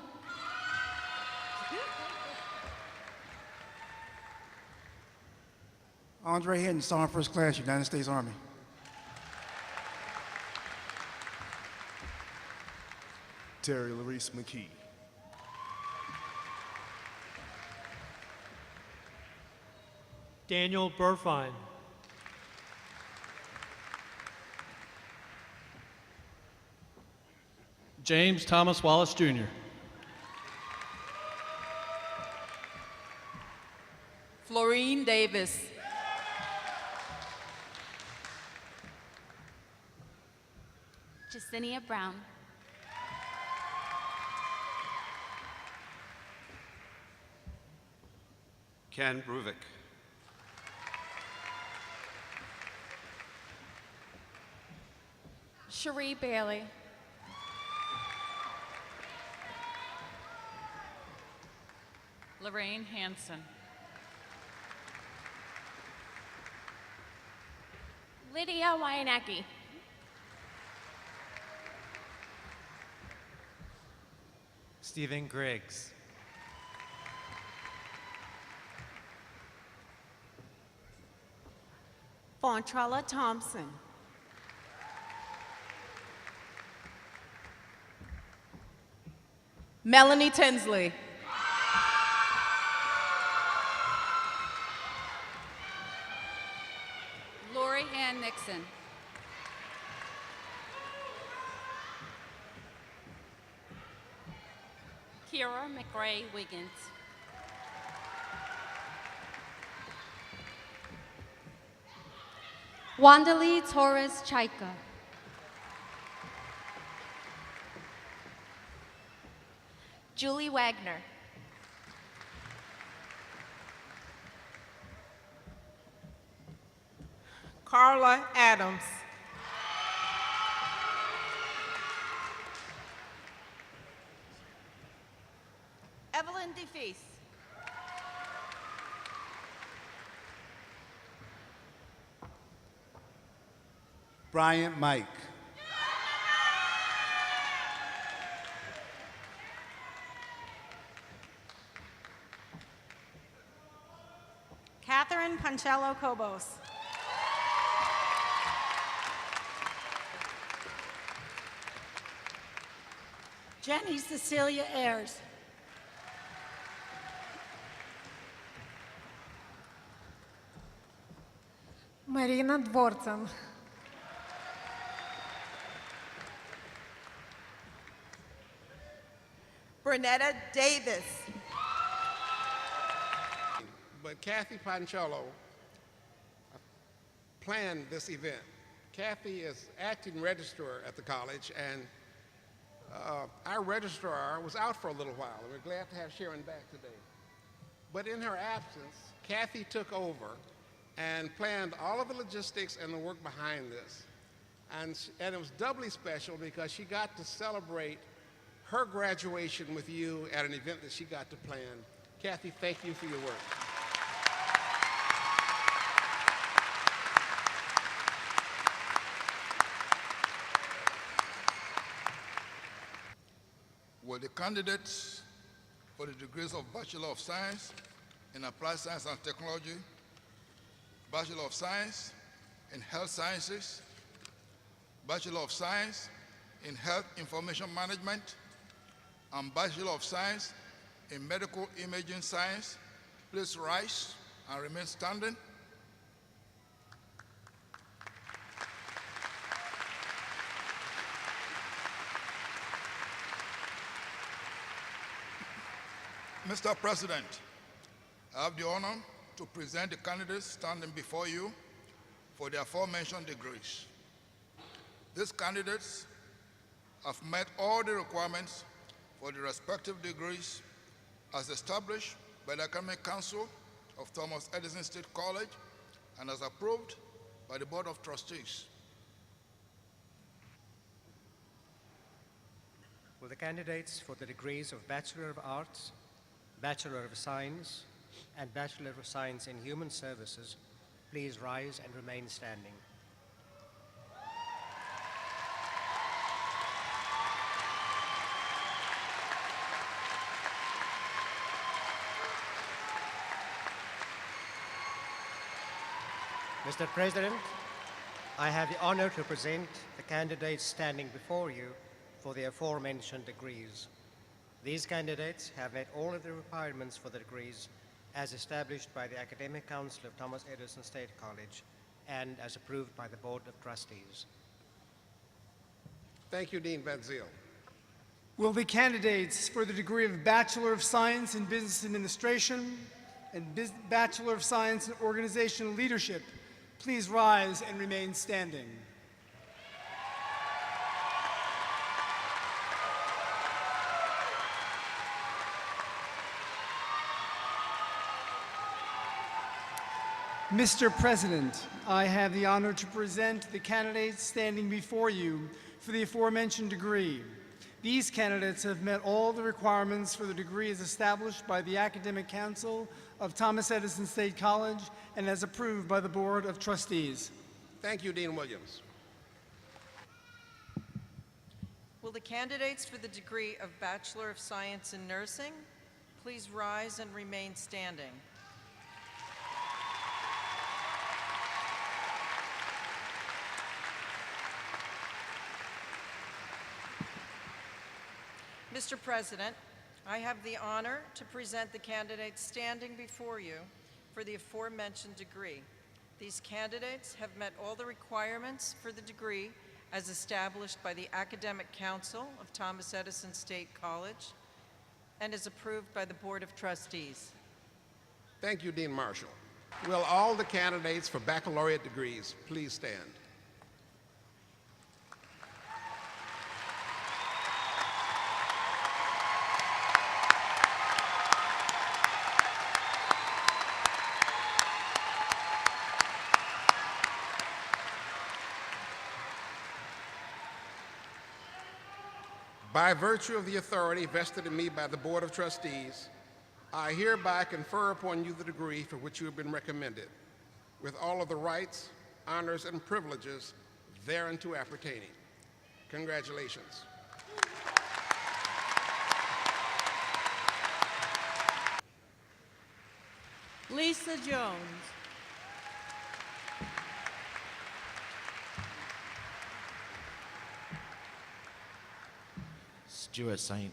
Andre Hinton, Sergeant First Class, United States Army. Terry Larice McKee. Daniel Burfine. James Thomas Wallace Jr. Florine Davis. Jacinia Brown. Ken Bruvik. Cherie Bailey. Lorraine Hanson. Lydia Wyanacki. Stephen Griggs. Fontrella Thompson. Melanie Tinsley. Lori Ann Nixon. Kira McRae Wiggins. Wandalee Torres Chaika. Julie Wagner. Carla Adams. Evelyn DeFeast. Bryant Mike. Catherine Concello Cobos. Jenny Cecilia Ayers. Marina Dvorcan. Bernetta Davis. But Kathy Panchello planned this event. Kathy is acting registrar at the college, and our registrar was out for a little while, and we're glad to have Sharon back today. But in her absence, Kathy took over and planned all of the logistics and the work behind this. And it was doubly special because she got to celebrate her graduation with you at an event that she got to plan. Kathy, thank you for your work. Will the candidates for the degrees of Bachelor of Science in Applied Science and Technology, Bachelor of Science in Health Sciences, Bachelor of Science in Health Information Management, and Bachelor of Science in Medical Imaging Science, please rise and remain standing. Mr. President, I have the honor to present the candidates standing before you for the aforementioned degrees. These candidates have met all the requirements for the respective degrees as established by the Academic Council of Thomas Edison State College and as approved by the Board of Trustees. Will the candidates for the degrees of Bachelor of Arts, Bachelor of Science, and Bachelor of Science in Human Services please rise and remain standing? Mr. President, I have the honor to present the candidates standing before you for the aforementioned degrees. These candidates have met all of the requirements for the degrees as established by the Academic Council of Thomas Edison State College and as approved by the Board of Trustees. Thank you, Dean Van Zyl. Will the candidates for the degree of Bachelor of Science in Business Administration and Bachelor of Science in Organizational Leadership please rise and remain standing? Mr. President, I have the honor to present the candidates standing before you for the aforementioned degree. These candidates have met all the requirements for the degree as established by the Academic Council of Thomas Edison State College and as approved by the Board of Trustees. Thank you, Dean Williams. Will the candidates for the degree of Bachelor of Science in Nursing please rise and remain standing? Mr. President, I have the honor to present the candidates standing before you for the aforementioned degree. These candidates have met all the requirements for the degree as established by the Academic Council of Thomas Edison State College and is approved by the Board of Trustees. Thank you, Dean Marshall. Will all the candidates for baccalaureate degrees please stand? By virtue of the authority vested in me by the Board of Trustees, I hereby confer upon you the degree for which you have been recommended, with all of the rights, honors, and privileges thereunto appertaining. Congratulations. Lisa Jones. Stuart Saint.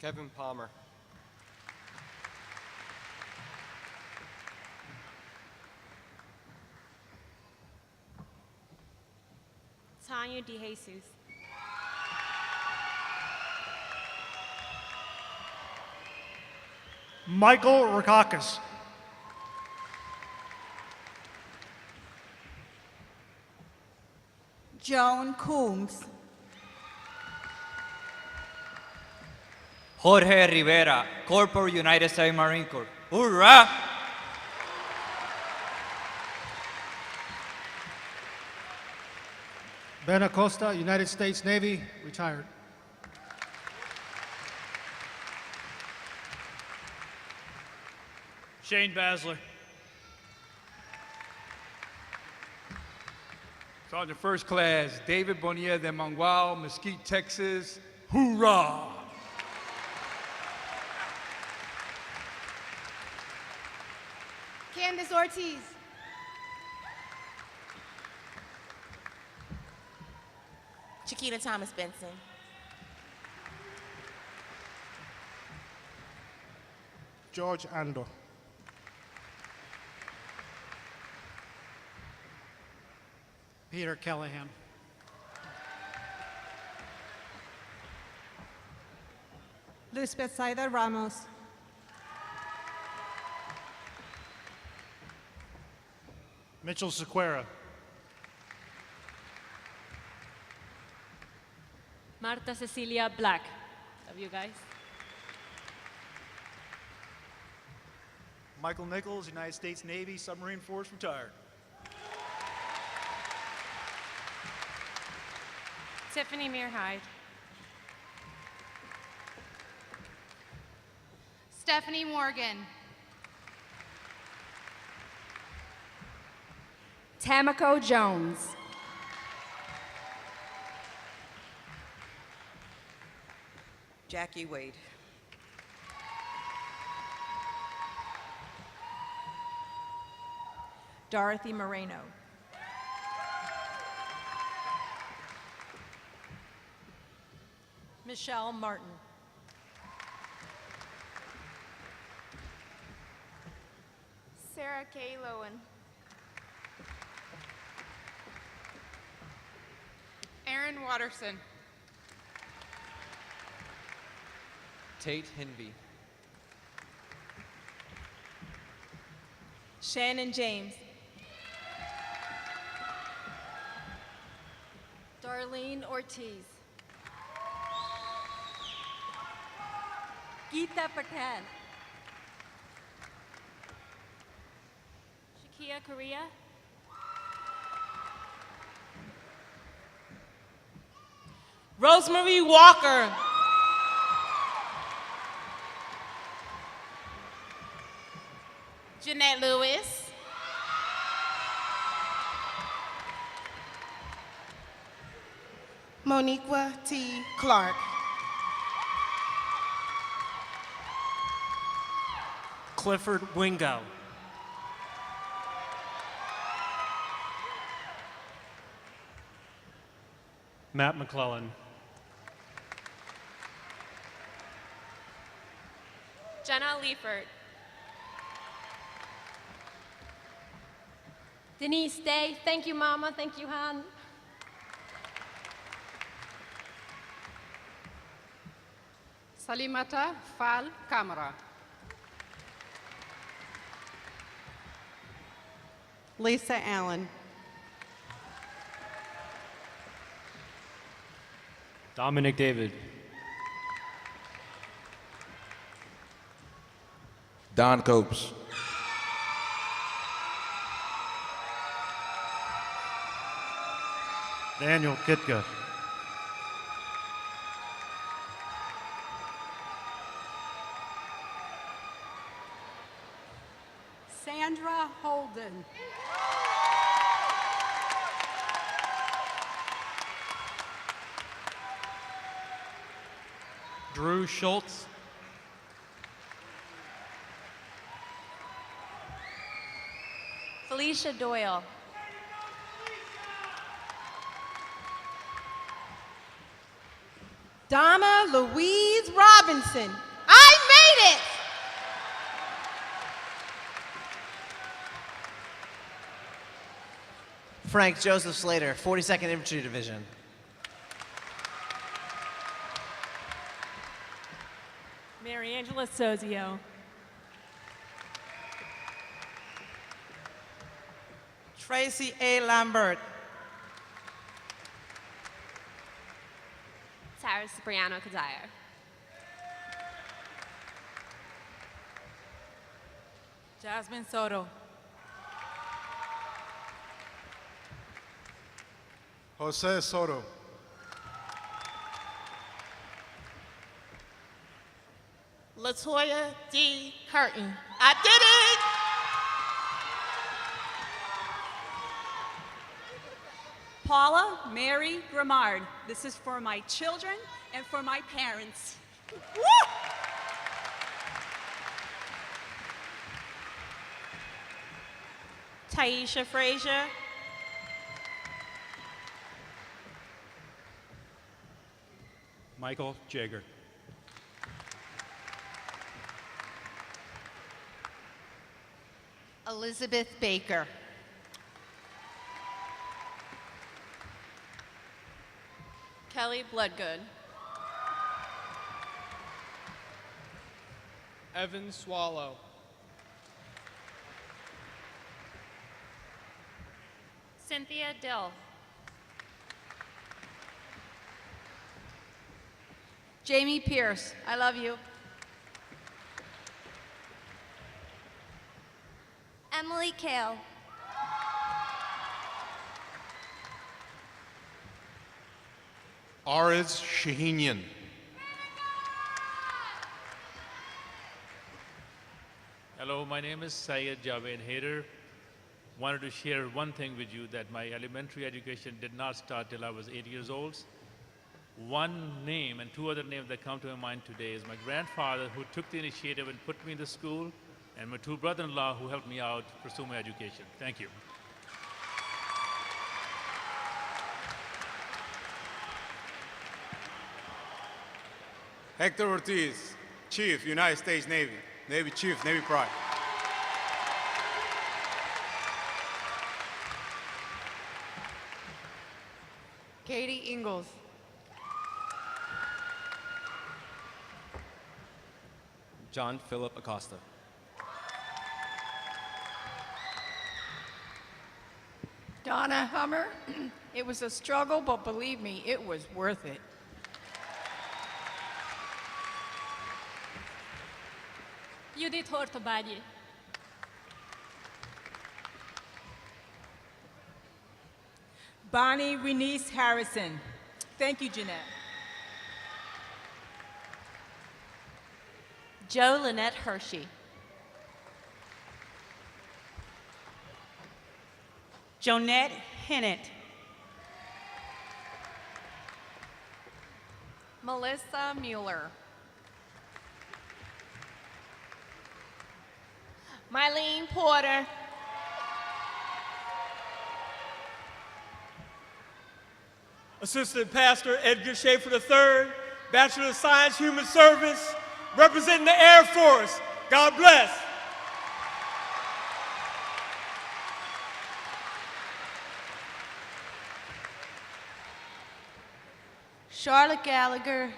Kevin Palmer. Tanya DeJesus. Michael Rakakis. Joan Coombs. Jorge Rivera, Corporal United States Marine Corps. Hoorah! Ben Acosta, United States Navy, retired. Shane Basler. Sergeant First Class David Bonilla de Mangual, Mesquite, Texas. Hoorah! Candace Ortiz. Chiquita Thomas Benson. George Ando. Peter Callahan. Luz Betsaida Ramos. Mitchell Sequeira. Marta Cecilia Black. Love you guys. Michael Nichols, United States Navy, Submarine Force, retired. Tiffany Mearhyde. Stephanie Morgan. Tamiko Jones. Jackie Wade. Dorothy Moreno. Michelle Martin. Sarah K. Lowen. Aaron Watterson. Tate Hinby. Shannon James. Darlene Ortiz. Geeta Patel. Shakia Korea. Rosemary Walker. Jeanette Lewis. Moniqua T. Clark. Clifford Wingo. Matt McClellan. Jenna Leifert. Denise Day. Thank you, Mama. Thank you, Han. Salimata Fal Kamara. Lisa Allen. Dominic David. Don Copes. Daniel Kitka. Sandra Holden. Drew Schultz. Felicia Doyle. Donna Louise Robinson. I made it! Frank Joseph Slater, 42nd Infantry Division. Mary Angela Sozio. Tracy A. Lambert. Sarah Cipriano Kazire. Jasmine Soto. Jose Soto. Latoya D. Curtin. I did it! Paula Mary Grimard. This is for my children and for my parents. Woo! Taisha Frazier. Michael Jager. Elizabeth Baker. Kelly Bloodgood. Evan Swallow. Cynthia Dill. Jamie Pierce, I love you. Emily Kale. Ariz Shahinian. Hello, my name is Syed Javed Haider. Wanted to share one thing with you, that my elementary education did not start till I was 8 years old. One name and two other names that come to my mind today is my grandfather, who took the initiative and put me in the school, and my two brother-in-law who helped me out pursue my education. Thank you. Hector Ortiz, Chief, United States Navy. Navy Chief, Navy Pride. Katie Ingalls. John Philip Acosta. Donna Hummer. It was a struggle, but believe me, it was worth it. Judith Hortobadi. Bonnie Renice Harrison. Thank you, Jeanette. Joe Lynette Hershey. Jonette Hennett. Melissa Mueller. Mylene Porter. Assistant Pastor Edgar Schaefer III, Bachelor of Science, Human Service, representing the Air Force. God bless. Charlotte Gallagher.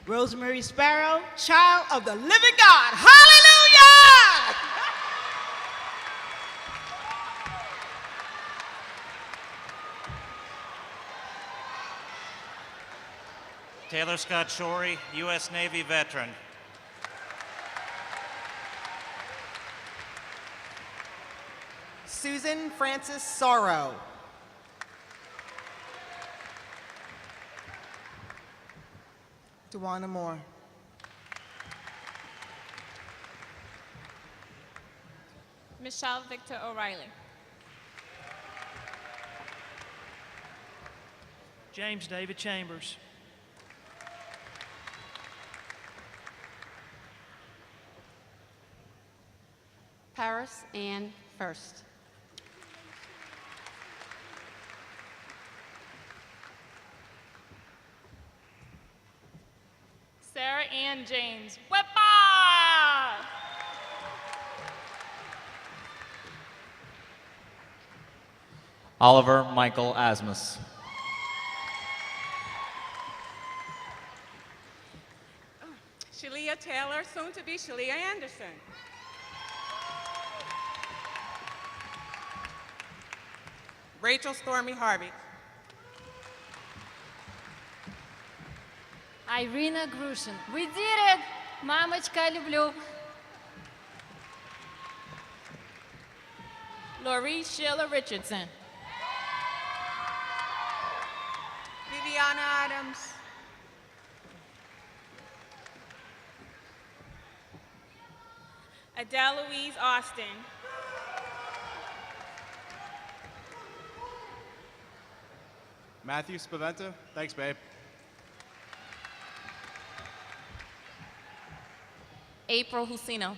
Rosemary Sparrow, child of the living God. Hallelujah! Taylor Scott Shorey, U.S. Navy veteran. Susan Francis Sorrow. Dewana Moore. Michelle Victor O'Reilly. James David Chambers. Paris Ann First. Sarah Ann James. Wepa! Oliver Michael Asmus. Shalia Taylor, soon to be Shalia Anderson. Rachel Stormy Harvey. Irina Grushin. We did it! Мамочка, люблю. Laurie Sheila Richardson. Viviana Adams. Adele Louise Austin. Matthew Spaventa. Thanks, babe. April Husino.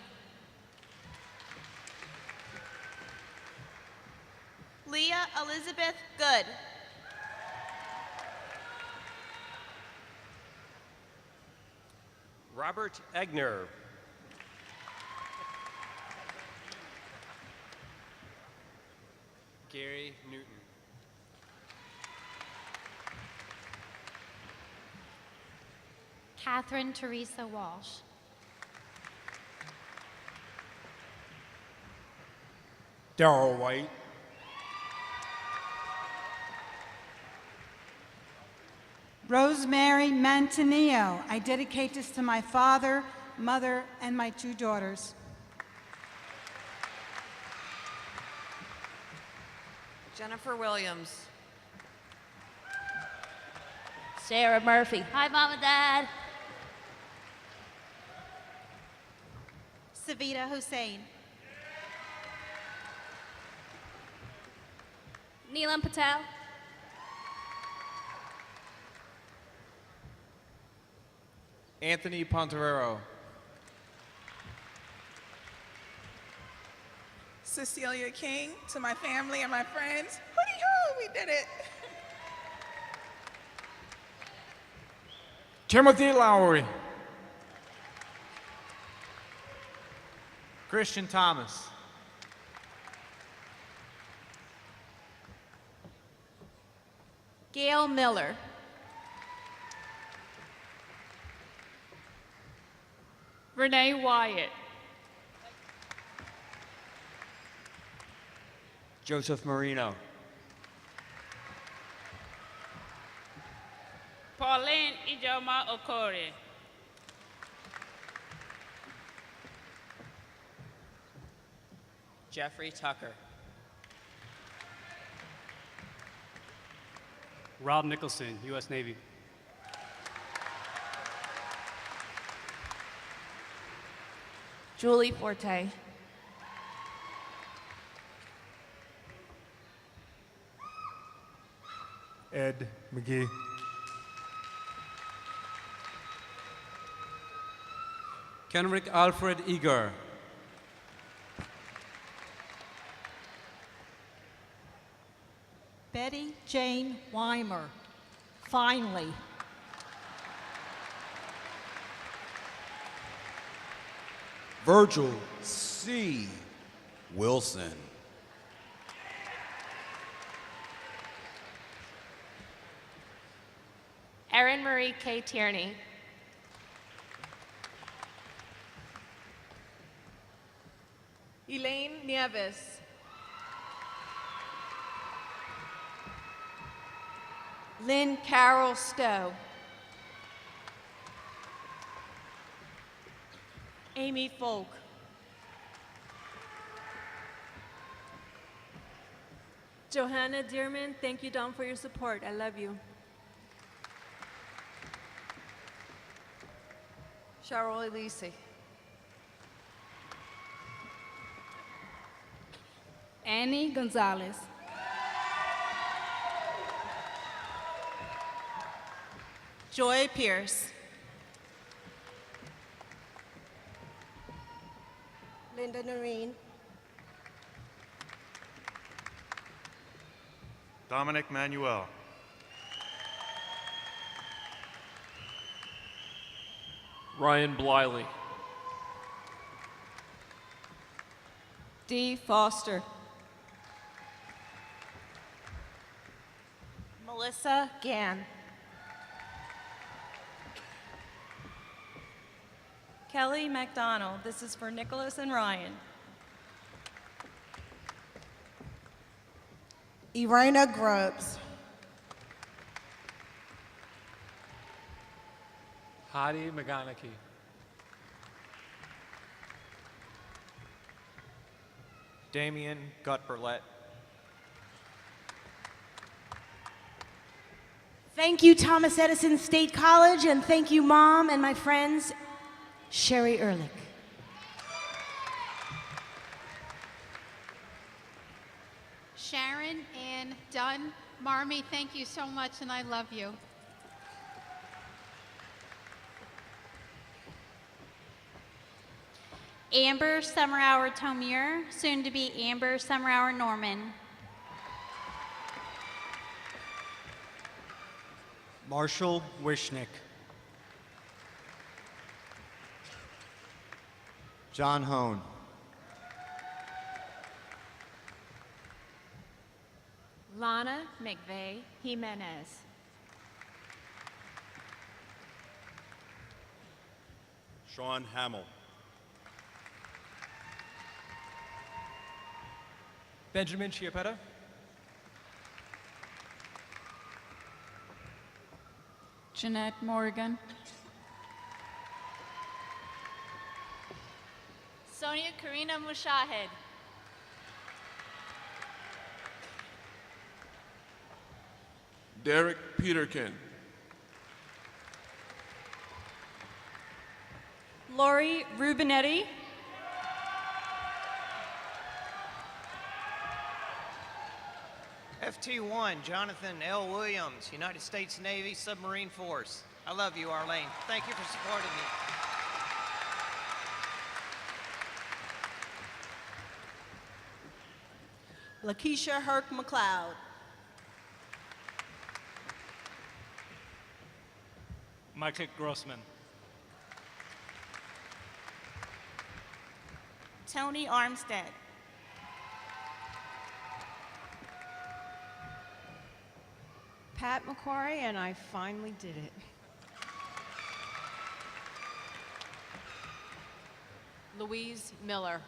Leah Elizabeth Good. Robert Egner. Gary Newton. Catherine Teresa Walsh. Darrell White. Rosemary Mantanillo. I dedicate this to my father, mother, and my 2 daughters. Jennifer Williams. Sarah Murphy. Hi, Mom and Dad. Savita Hussein. Neelam Patel. Anthony Ponterero. Cecilia King, to my family and my friends. Hooty-hoo, we did it. Timothy Lowry. Christian Thomas. Gail Miller. Renee Wyatt. Joseph Marino. Pauline Ijoma Okori. Jeffrey Tucker. Rob Nicholson, U.S. Navy. Julie Forte. Ed McGee. Kenrick Alfred Eager. Betty Jane Weimer. Finally. Virgil C. Wilson. Erin Marie K. Tierney. Elaine Nieves. Lynn Carol Stowe. Amy Folk. Johanna Dearman, thank you, Don, for your support. I love you. Cheryl Elise. Annie Gonzalez. Joy Pierce. Linda Noreen. Dominic Manuel. Ryan Bliley. Dee Foster. Melissa Gann. Kelly McDonald. This is for Nicholas and Ryan. Irina Grubbs. Hadi McGonaghy. Damian Gutberlet. Thank you, Thomas Edison State College, and thank you, Mom and my friends, Sherry Ehrlich. Sharon Ann Dunn. Marmee, thank you so much, and I love you. Amber Summerhour Tomier, soon to be Amber Summerhour Norman. Marshall Wishnick. John Hone. Lana McVeigh Jimenez. Sean Hamill. Benjamin Chiappetta. Jeanette Morgan. Sonia Karina Mushahed. Derek Peterkin. Lori Rubinetti. FT1, Jonathan L. Williams, United States Navy Submarine Force. I love you, Arlene. Thank you for supporting me. Lakeisha Herc McLeod. Michael Grossman. Tony Armstead. Pat McQuarrie, and I finally did it. Louise Miller.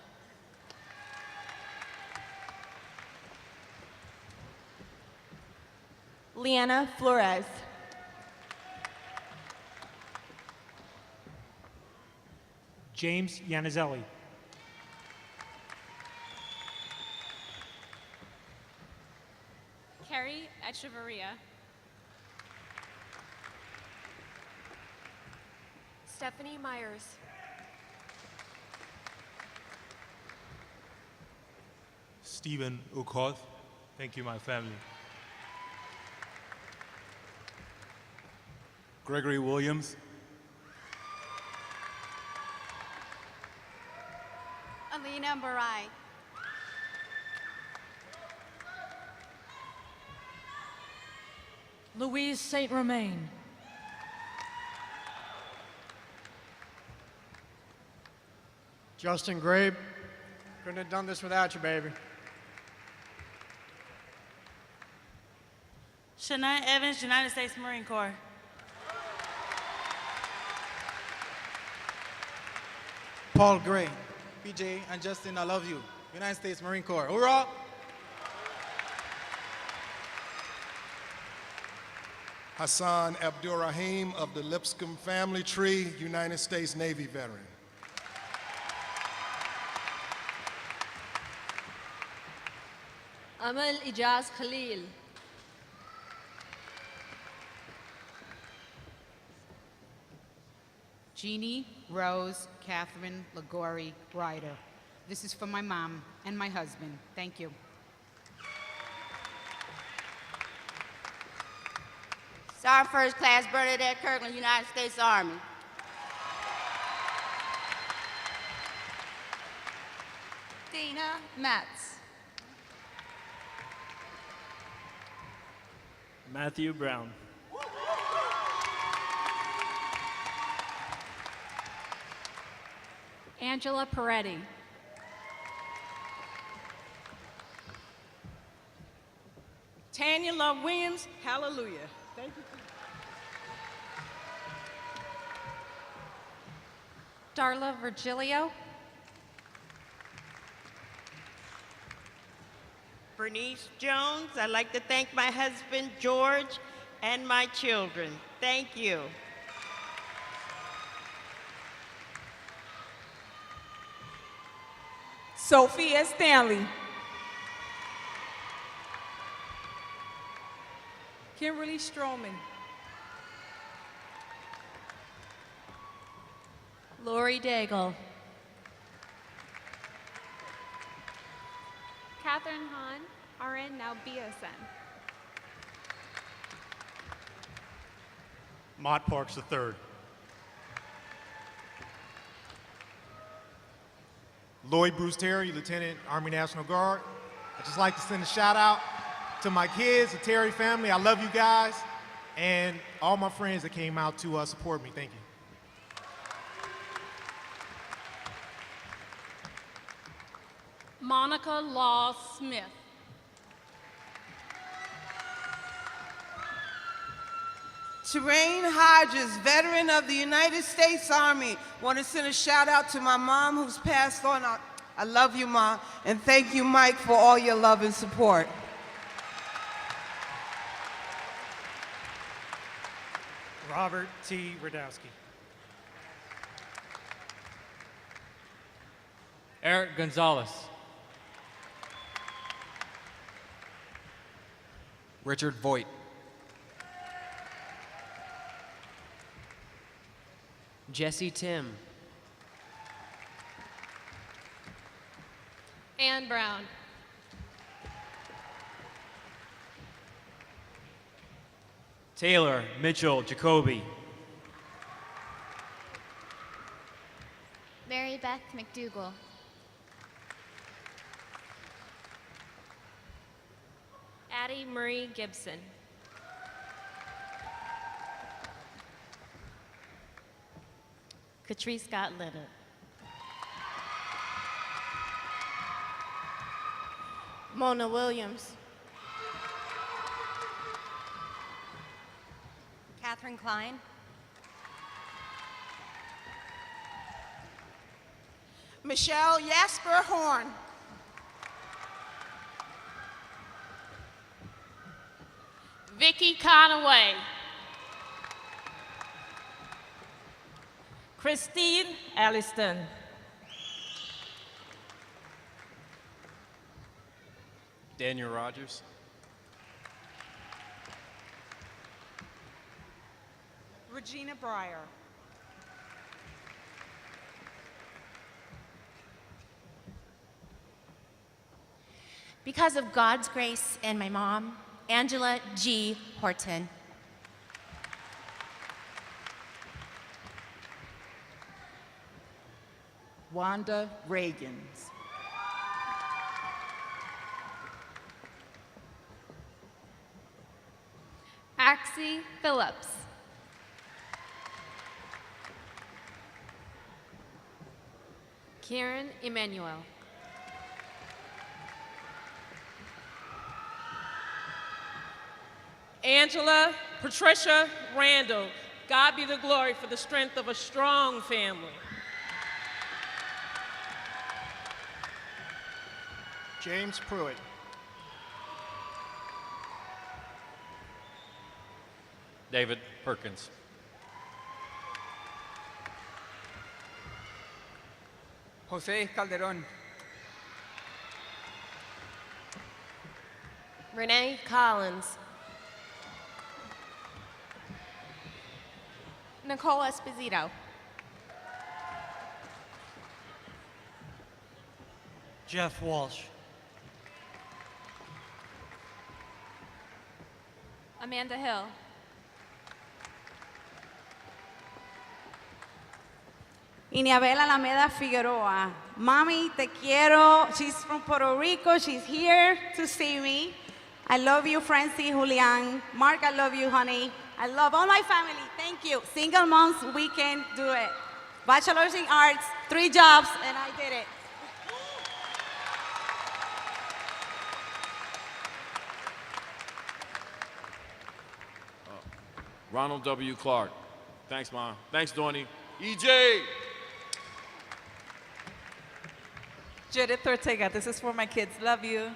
Leanna Flores. James Yanizelli. Cary Echevarria. Stephanie Myers. Stephen Ukoth. Thank you, my family. Gregory Williams. Alina Barai. Louise St. Romain. Justin Grabe. Couldn't have done this without you, baby. Shania Evans, United States Marine Corps. Paul Gray. PJ and Justin, I love you. United States Marine Corps. Hoorah! Hassan Abdurrahim of the Lipscomb family tree, United States Navy veteran. Amal Ijaz Khalil. Jeannie Rose Catherine Lagori Ryder. This is for my mom and my husband. Thank you. Sergeant First Class Bernadette Kirkland, United States Army. Dana Metz. Matthew Brown. Angela Peretti. Tanya Love Williams, hallelujah. Thank you. Darla Virgilio. Bernice Jones. I'd like to thank my husband, George, and my children. Thank you. Sophia Stanley. Kimberly Stroman. Lori Daigle. Catherine Hahn, RN, now BSN. Mott Parks III. Lloyd Bruce Terry, Lieutenant, Army National Guard. I'd just like to send a shout out to my kids, the Terry family. I love you guys, and all my friends that came out to support me. Thank you. Monica Law Smith. Terrain Hodges, veteran of the United States Army. Want to send a shout out to my mom who's passed on. I love you, Mom. And thank you, Mike, for all your love and support. Robert T. Radowski. Eric Gonzalez. Richard Voigt. Jesse Tim. Ann Brown. Taylor Mitchell Jacoby. Mary Beth McDougall. Addie Marie Gibson. Catrice Scott Litter. Mona Williams. Catherine Klein. Michelle Jasper Horn. Vicky Conaway. Christine Alliston. Daniel Rogers. Regina Breyer. Because of God's grace and my mom, Angela G. Horton. Wanda Reagans. Axie Phillips. Kieran Emmanuel. Angela Patricia Randall. God be the glory for the strength of a strong family. James Pruitt. David Perkins. Jose Calderon. Renee Collins. Nicole Esposito. Jeff Walsh. Amanda Hill. Iniabel Alameda Figueroa. Mommy, te quiero. She's from Puerto Rico. She's here to see me. I love you, Francie, Julian. Mark, I love you, honey. I love all my family. Thank you. Single moms, we can do it. Bachelor's in Arts, 3 jobs, and I did it. Ronald W. Clark. Thanks, Mom. Thanks, Dorney. EJ! Judith Ortega, this is for my kids. Love you.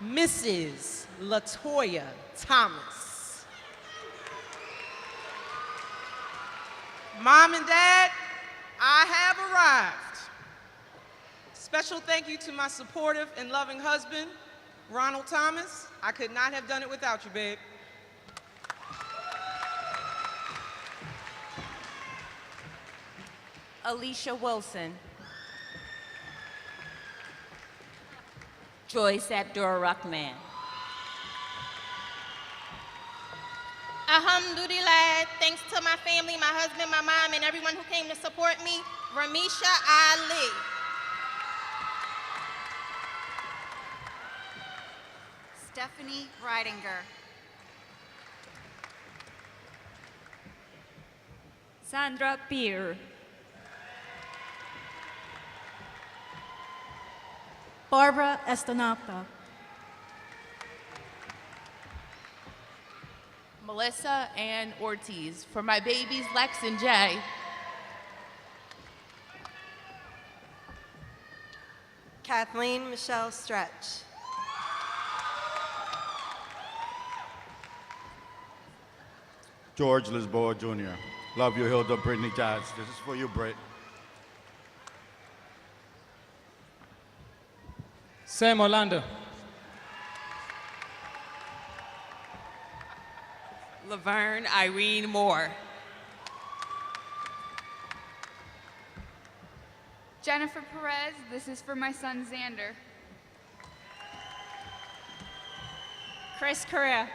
Mrs. Latoya Thomas. Mom and Dad, I have arrived. Special thank you to my supportive and loving husband, Ronald Thomas. I could not have done it without you, babe. Alicia Wilson. Joyce Abdur-Rahman. Alhamdulillah, thanks to my family, my husband, my mom, and everyone who came to support me, Ramisha Ali. Stephanie Reidinger. Sandra Beer. Barbara Estonata. Melissa Ann Ortiz. For my babies, Lex and Jay. Kathleen Michelle Stretch. George Lisboa Jr. Love you, Hilda Brittany Dodds. This is for you, Britt. Sam Orlando. Laverne Irene Moore. Jennifer Perez, this is for my son Xander. Chris Correa.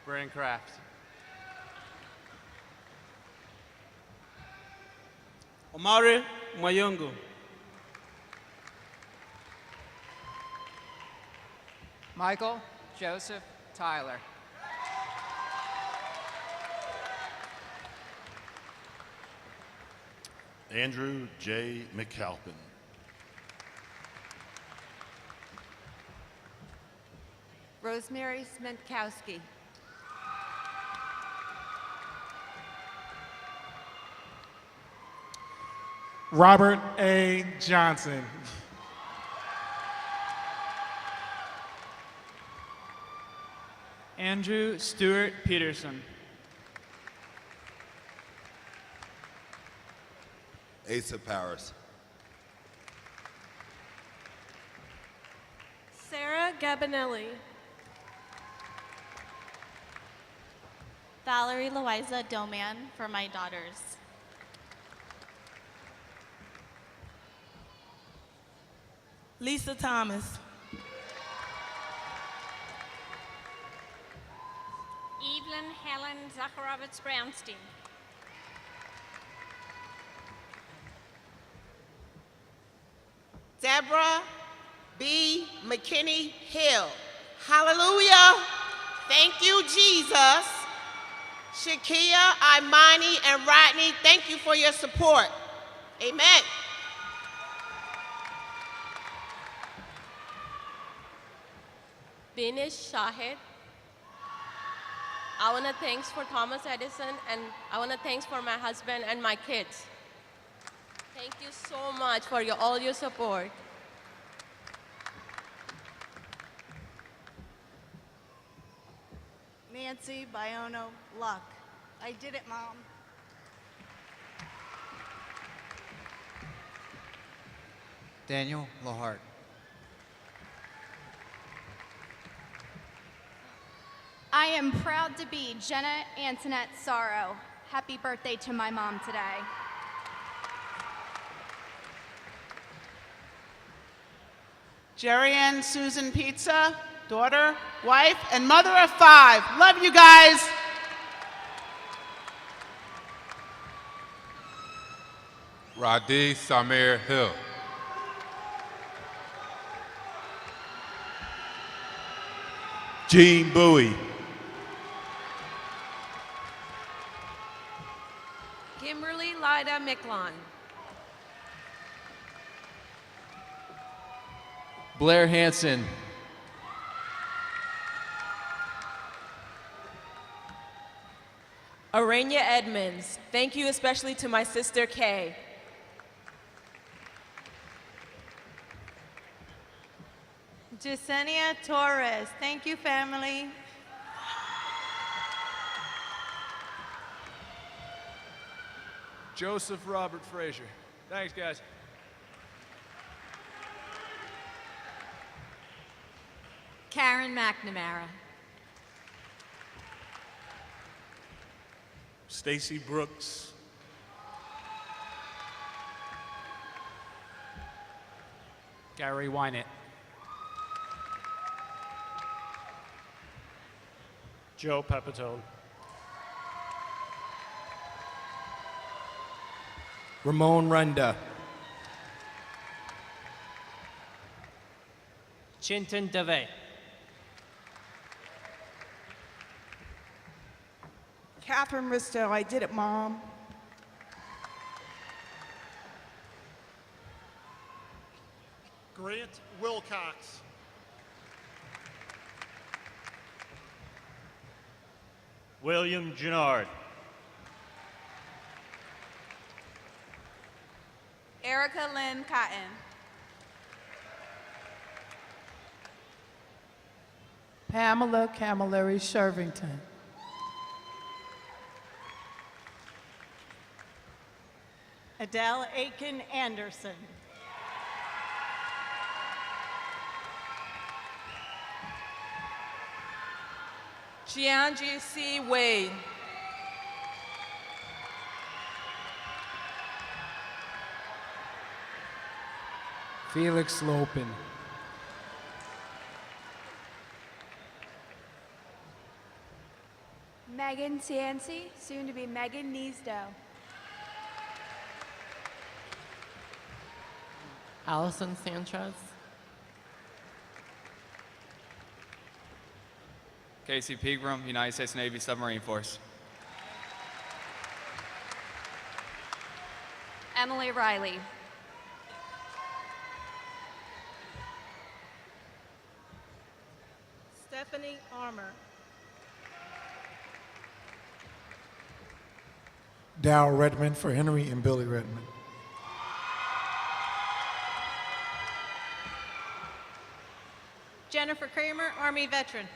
Brian Kraft. Omari Mwayungu. Michael Joseph Tyler. Andrew J. McAlpin. Rosemary Smentkowski. Robert A. Johnson. Andrew Stewart Peterson. Asa Paris. Sarah Gabinelli. Valerie Loiza Doman for my daughters. Lisa Thomas. Evelyn Helen Zacharovitz Brownstein. Deborah B. McKinney Hill. Hallelujah. Thank you, Jesus. Shakia, Imani, and Rodney, thank you for your support. Amen. Binish Shahid. I want to thanks for Thomas Edison, and I want to thanks for my husband and my kids. Thank you so much for all your support. Nancy Biono Luck. I did it, Mom. Daniel Lahart. I am proud to be Jenna Antoinette Sorrow. Happy birthday to my mom today. Jerry Ann Susan Pizza, daughter, wife, and mother of 5. Love you guys. Radi Samir Hill. Gene Bowie. Kimberly Lida Micklon. Blair Hansen. Aranya Edmonds. Thank you especially to my sister Kay. Jasenia Torres. Thank you, family. Joseph Robert Frazier. Thanks, guys. Karen McNamara. Stacy Brooks. Gary Wynett. Joe Pepitone. Ramon Runda. Chintan Dave. Catherine Risto, I did it, Mom. Grant Wilcox. William Gennard. Erica Lynn Cotton. Pamela Camilleri Shervington. Adele Aiken Anderson. Gianji C. Wade. Felix Lopin. Megan Cianci, soon to be Megan Neesdow. Allison Sanchez. Casey Pegram, United States Navy Submarine Force. Emily Riley. Stephanie Armour. Dow Redmond for Henry and Billy Redmond. Jennifer Kramer, Army veteran.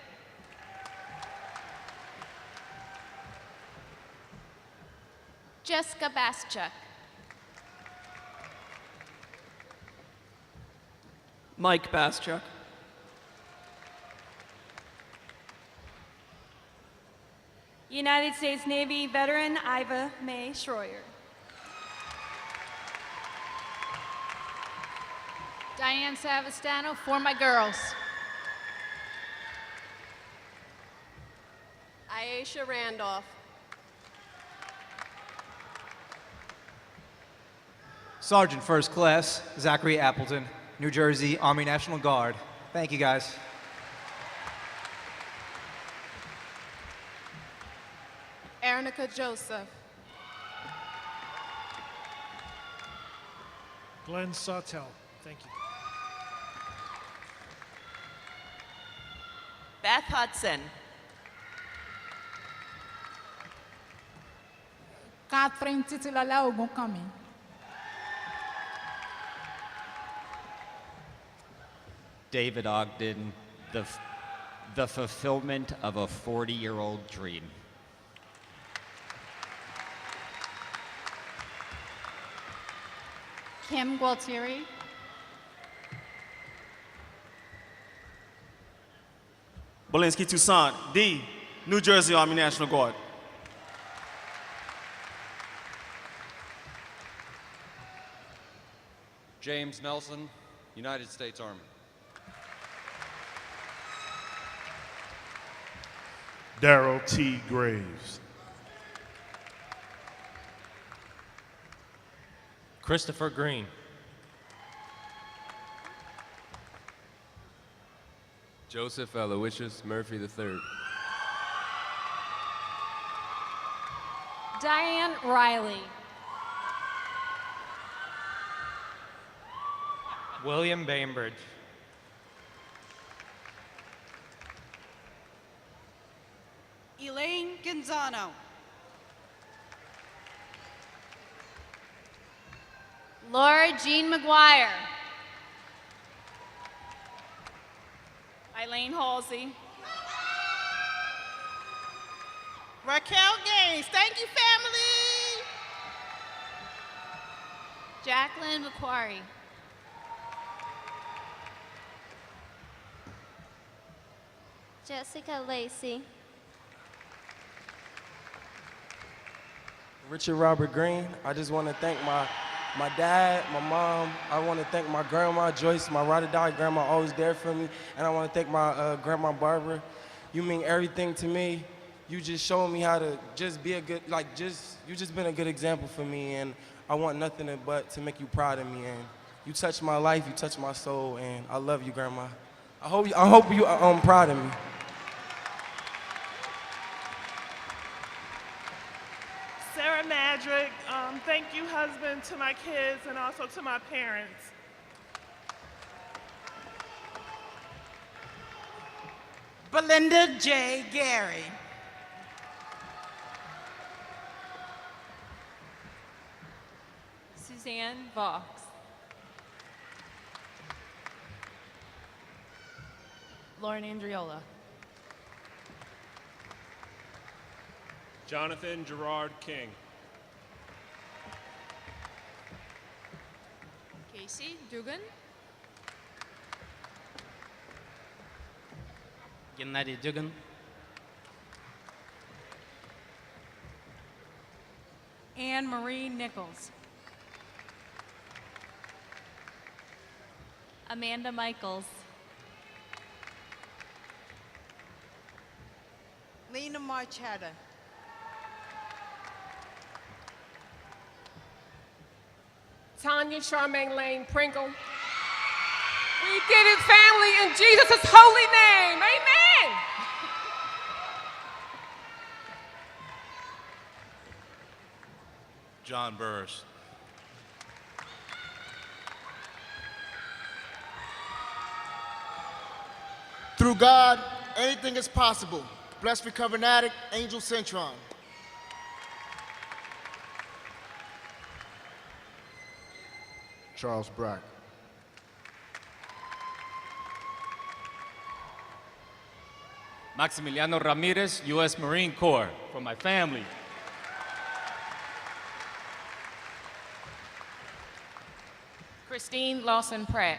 Jessica Baschuk. Mike Baschuk. United States Navy veteran Iva Mae Schroyer. Diane Savastano for my girls. Aisha Randolph. Sergeant First Class Zachary Appleton, New Jersey Army National Guard. Thank you, guys. Erica Joseph. Glenn Sawtell. Thank you. Beth Hudson. Catherine Titilala Ogunkami. David Ogden, the fulfillment of a 40-year-old dream. Kim Gualtieri. Bolinsky Toussaint, D, New Jersey Army National Guard. James Nelson, United States Army. Darrell T. Graves. Christopher Green. Joseph Aloysius Murphy III. Diane Riley. William Bainbridge. Elaine Gonzano. Laura Jean McGuire. Eileen Halsey. Raquel Gaines. Thank you, family. Jacqueline McQuarrie. Jessica Lacey. Richard Robert Green. I just want to thank my dad, my mom. I want to thank my grandma, Joyce, my ride-or-die grandma, always there for me. And I want to thank my grandma, Barbara. You mean everything to me. You just showed me how to just be a good, you just been a good example for me. And I want nothing but to make you proud of me. And you touched my life, you touched my soul, and I love you, Grandma. I hope you are proud of me. Sarah Madrick, thank you, husband, to my kids and also to my parents. Belinda J. Gary. Ann Vox. Lauren Andriola. Jonathan Gerard King. Casey Dugan. Gennady Dugan. Anne Marie Nichols. Amanda Michaels. Lena Marchetta. Tanya Charmaine Lane Pringle. We did it, family, in Jesus' holy name. Amen. John Burris. Through God, anything is possible. Blessed recovering addict, Angel Centron. Charles Brack. Maximiliano Ramirez, U.S. Marine Corps, for my family. Christine Lawson Pratt.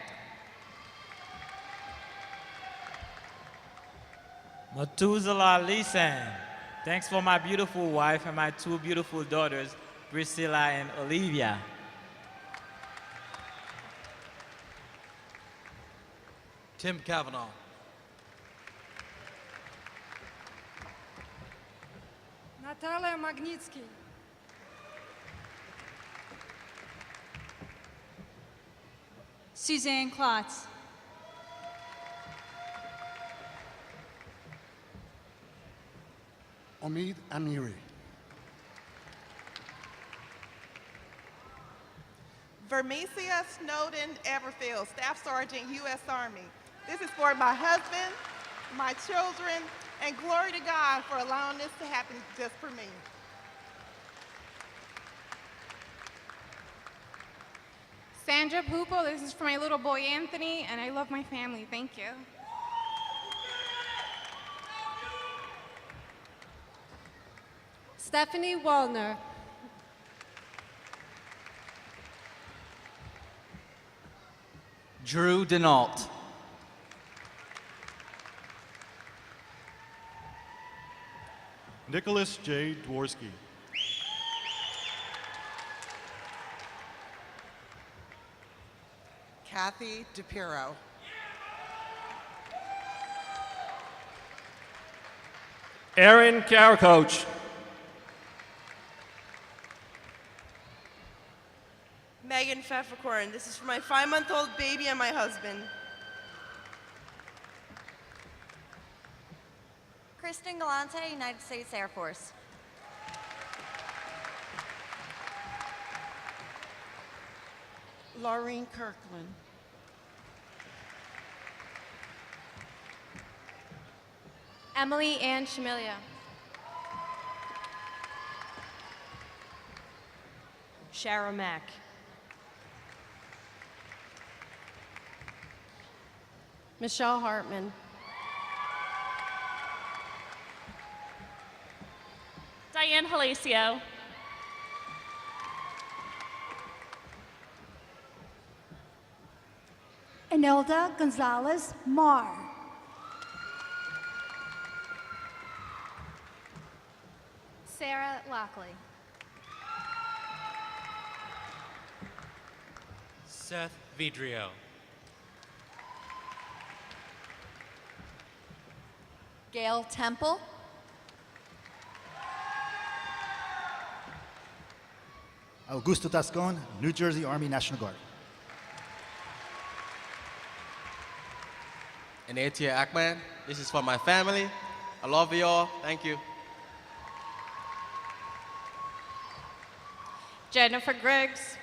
Methuselah Lisan. Thanks for my beautiful wife and my two beautiful daughters, Priscilla and Olivia. Tim Kavanaugh. Natalia Magnitsky. Suzanne Klotz. Omid Amiri. Vermesia Snowden Everfield, Staff Sergeant, U.S. Army. This is for my husband, my children, and glory to God for allowing this to happen just for me. Sandra Pupo, this is for my little boy Anthony, and I love my family. Thank you. Stephanie Wallner. Drew Denault. Nicholas J. Dworsky. Kathy DePiro. Aaron Caracoach. Megan Pfefferkorn. This is for my 5-month-old baby and my husband. Kristen Galante, United States Air Force. Laureen Kirkland. Emily Ann Shamilia. Shara Mack. Michelle Hartman. Diane Halacio. Enelda Gonzalez Marr. Sarah Lockley. Seth Vidrio. Gail Temple. Augusto Tascon, New Jersey Army National Guard. And Atia Akman, this is for my family. I love you all. Thank you. Jennifer Griggs.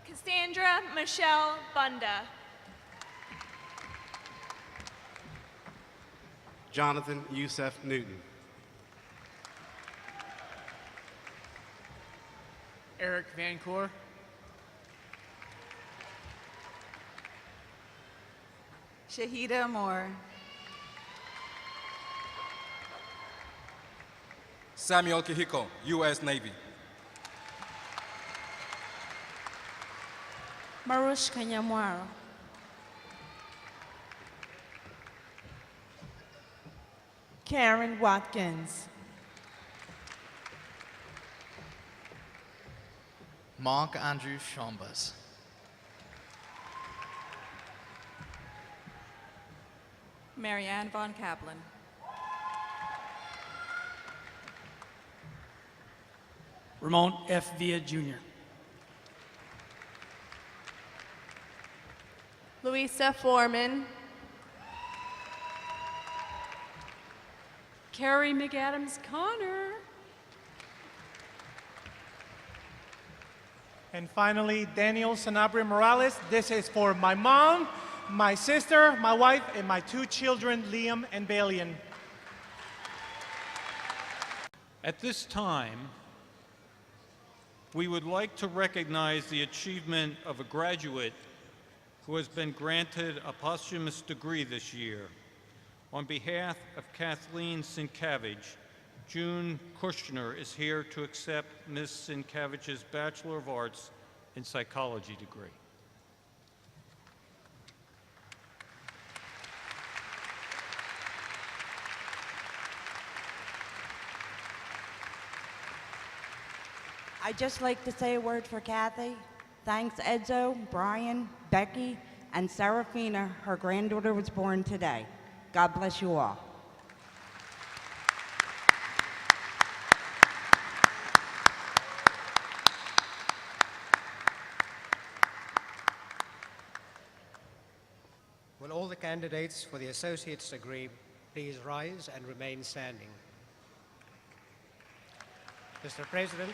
Cassandra Michelle Bunda. Jonathan Youssef Newton. Eric Vancour. Shahida Moore. Samuel Kihiko, U.S. Navy. Marush Kanyamwaro. Karen Watkins. Mark Andrew Chambers. Marianne Von Kaplan. Ramon F. Villa Jr. Louisa Foreman. Cary McAdams Connor. And finally, Daniel Sanabria Morales. This is for my mom, my sister, my wife, and my 2 children, Liam and Balian. At this time, we would like to recognize the achievement of a graduate who has been granted a posthumous degree this year. On behalf of Kathleen Sienkiewicz, June Kushner is here to accept Ms. Sienkiewicz's Bachelor of Arts in Psychology degree. I'd just like to say a word for Kathy. Thanks, Edzo, Brian, Becky, and Serafina. Her granddaughter was born today. God bless you all. Will all the candidates for the associate's degree please rise and remain standing? Mr. President,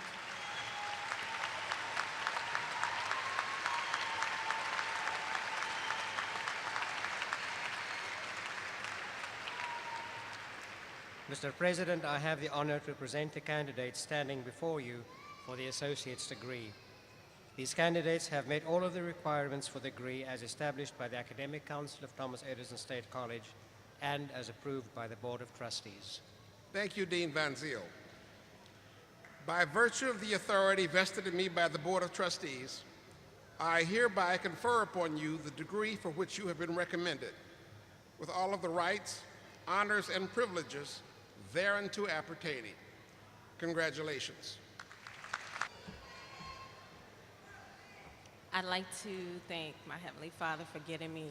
Mr. President, I have the honor to present the candidates standing before you for the associate's degree. These candidates have met all of the requirements for the degree as established by the Academic Council of Thomas Edison State College and as approved by the Board of Trustees. Thank you, Dean Van Zyl. By virtue of the authority vested in me by the Board of Trustees, I hereby confer upon you the degree for which you have been recommended, with all of the rights, honors, and privileges thereunto appertaining. Congratulations. I'd like to thank my Heavenly Father for getting me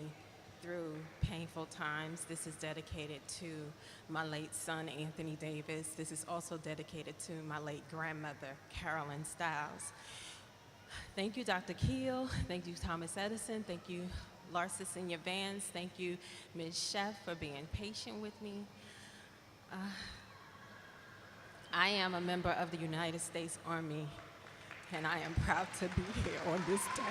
through painful times. This is dedicated to my late son, Anthony Davis. This is also dedicated to my late grandmother, Carolyn Stiles. Thank you, Dr. Keel. Thank you, Thomas Edison. Thank you, Larsa Senior Vance. Thank you, Ms. Sheff, for being patient with me. I am a member of the United States Army, and I am proud to be here on this day.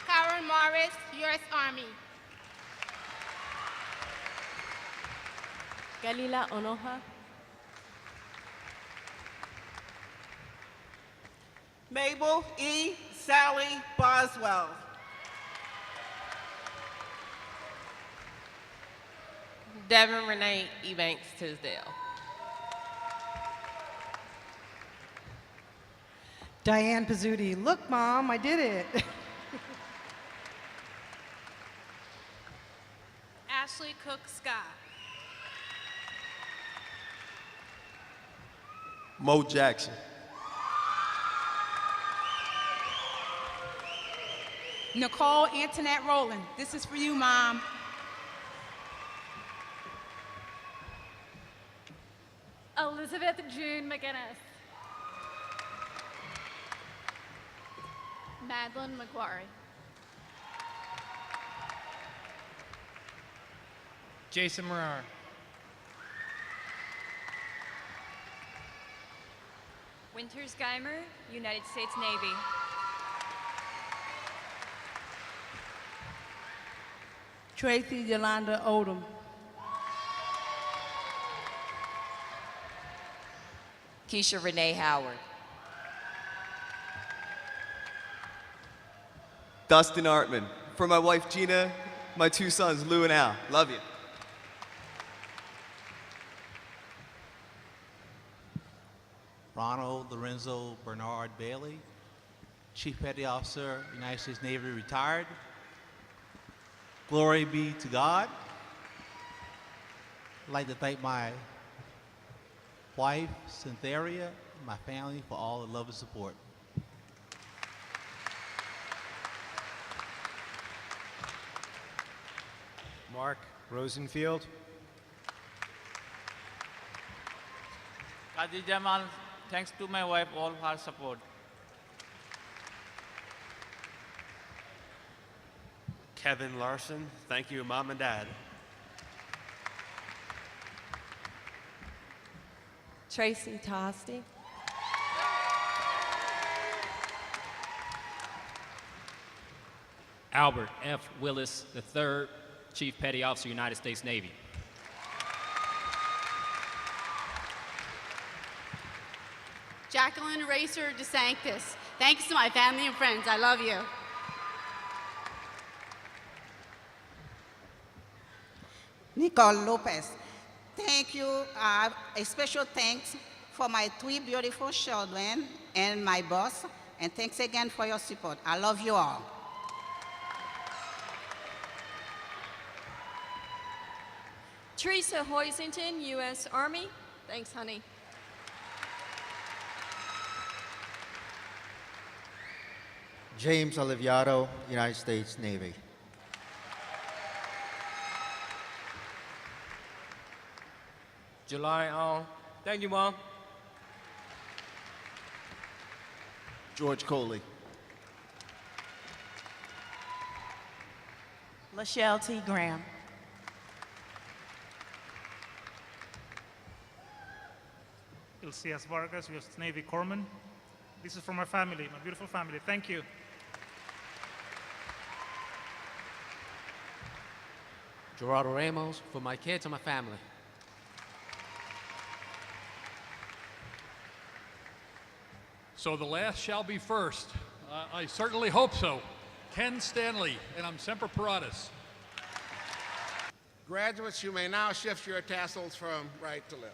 Karen Morris, U.S. Army. Galila Onoha. Mabel E. Sally Boswell. Devin Renee Ebanks Tisdale. Diane Pizzuti. Look, Mom, I did it. Ashley Cook Scott. Mo Jackson. Nicole Antoinette Rowland. This is for you, Mom. Elizabeth June McGinnis. Madeline McQuarrie. Jason Marar. Winters Geimer, United States Navy. Tracy Yolanda Odom. Keisha Renee Howard. Dustin Artman. For my wife Gina, my 2 sons Lou and Al. Love you. Ronald Lorenzo Bernard Bailey, Chief Petty Officer, United States Navy, retired. Glory be to God. I'd like to thank my wife, Cyntharia, and my family for all the love and support. Mark Rosenfield. Kaji Jamal, thanks to my wife all for her support. Kevin Larson, thank you, Mom and Dad. Tracy Tosti. Albert F. Willis III, Chief Petty Officer, United States Navy. Jacqueline Racer DeSanctis. Thanks to my family and friends. I love you. Nicole Lopez. Thank you. A special thanks for my 3 beautiful children and my boss. And thanks again for your support. I love you all. Teresa Hoisington, U.S. Army. Thanks, honey. James Oliviato, United States Navy. July on. Thank you, Mom. George Coley. Lachelle T. Graham. Ilcias Vargas, U.S. Navy Corpsman. This is for my family, my beautiful family. Thank you. Gerardo Ramos, for my kids and my family. So the last shall be first. I certainly hope so. Ken Stanley, and I'm Semper Paratus. Graduates, you may now shift your tassels from right to left.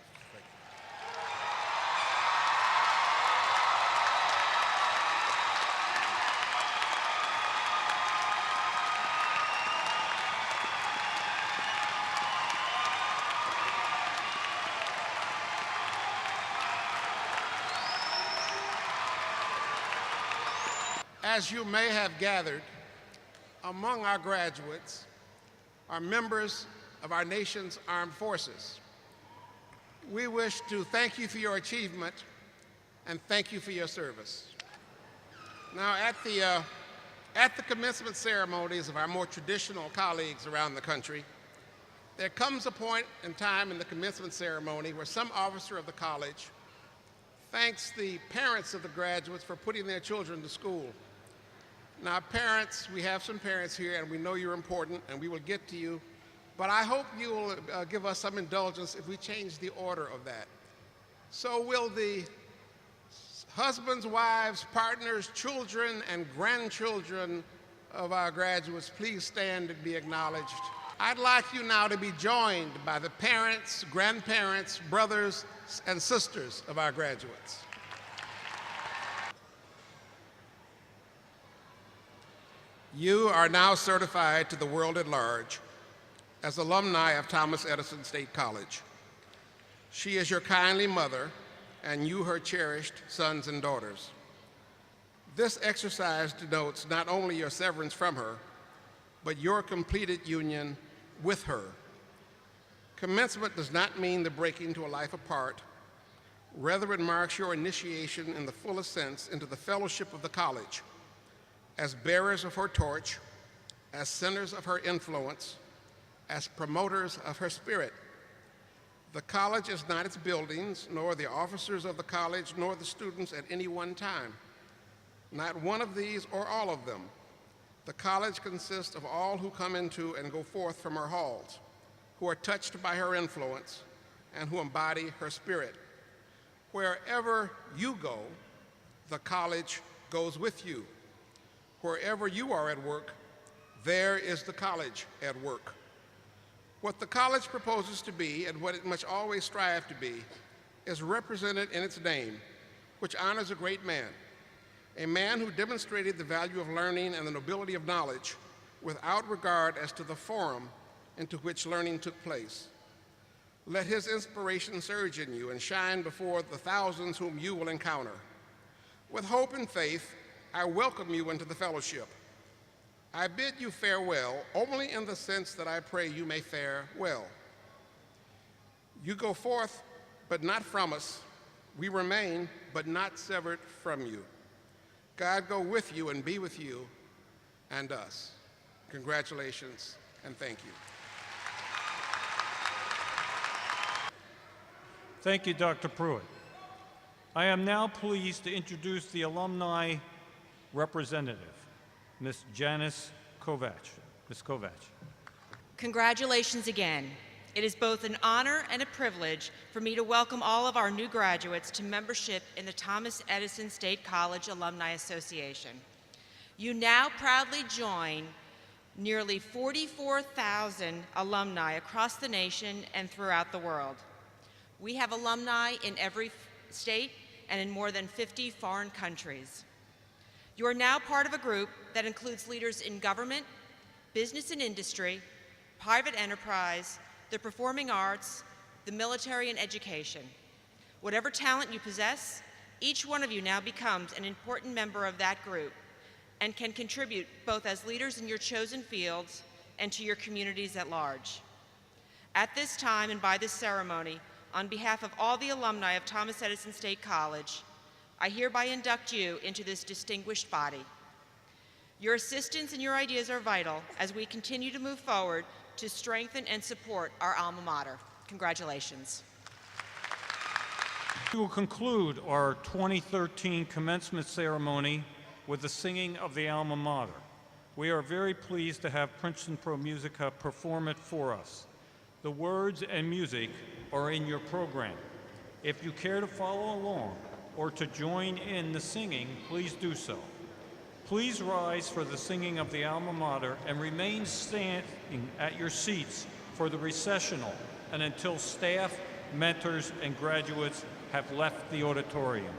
As you may have gathered, among our graduates are members of our nation's armed forces. We wish to thank you for your achievement and thank you for your service. Now, at the commencement ceremonies of our more traditional colleagues around the country, there comes a point in time in the commencement ceremony where some officer of the college thanks the parents of the graduates for putting their children to school. Now, parents, we have some parents here, and we know you're important, and we will get to you, but I hope you will give us some indulgence if we change the order of that. So will the husbands, wives, partners, children, and grandchildren of our graduates please stand and be acknowledged? I'd like you now to be joined by the parents, grandparents, brothers, and sisters of our graduates. You are now certified to the world at large as alumni of Thomas Edison State College. She is your kindly mother, and you her cherished sons and daughters. This exercise denotes not only your severance from her, but your completed union with her. Commencement does not mean the breaking to a life apart. Rather, it marks your initiation in the fullest sense into the fellowship of the college, as bearers of her torch, as centers of her influence, as promoters of her spirit. The college is not its buildings, nor the officers of the college, nor the students at any one time. Not one of these or all of them. The college consists of all who come into and go forth from her halls, who are touched by her influence and who embody her spirit. Wherever you go, the college goes with you. Wherever you are at work, there is the college at work. What the college proposes to be, and what it must always strive to be, is represented in its name, which honors a great man, a man who demonstrated the value of learning and the nobility of knowledge without regard as to the forum into which learning took place. Let his inspiration surge in you and shine before the thousands whom you will encounter. With hope and faith, I welcome you into the fellowship. I bid you farewell only in the sense that I pray you may fare well. You go forth, but not from us. We remain, but not severed from you. God go with you and be with you and us. Congratulations and thank you. Thank you, Dr. Pruitt. I am now pleased to introduce the alumni representative, Ms. Janice Kovach. Ms. Kovach. Congratulations again. It is both an honor and a privilege for me to welcome all of our new graduates to membership in the Thomas Edison State College Alumni Association. You now proudly join nearly 44,000 alumni across the nation and throughout the world. We have alumni in every state and in more than 50 foreign countries. You are now part of a group that includes leaders in government, business and industry, private enterprise, the performing arts, the military, and education. Whatever talent you possess, each one of you now becomes an important member of that group and can contribute both as leaders in your chosen fields and to your communities at large. At this time and by this ceremony, on behalf of all the alumni of Thomas Edison State College, I hereby induct you into this distinguished body. Your assistance and your ideas are vital as we continue to move forward to strengthen and support our alma mater. Congratulations. We will conclude our 2013 commencement ceremony with the singing of the alma mater. We are very pleased to have Princeton Pro Musica perform it for us. The words and music are in your program. If you care to follow along or to join in the singing, please do so. Please rise for the singing of the alma mater and remain standing at your seats for the recessional and until staff, mentors, and graduates have left the auditorium.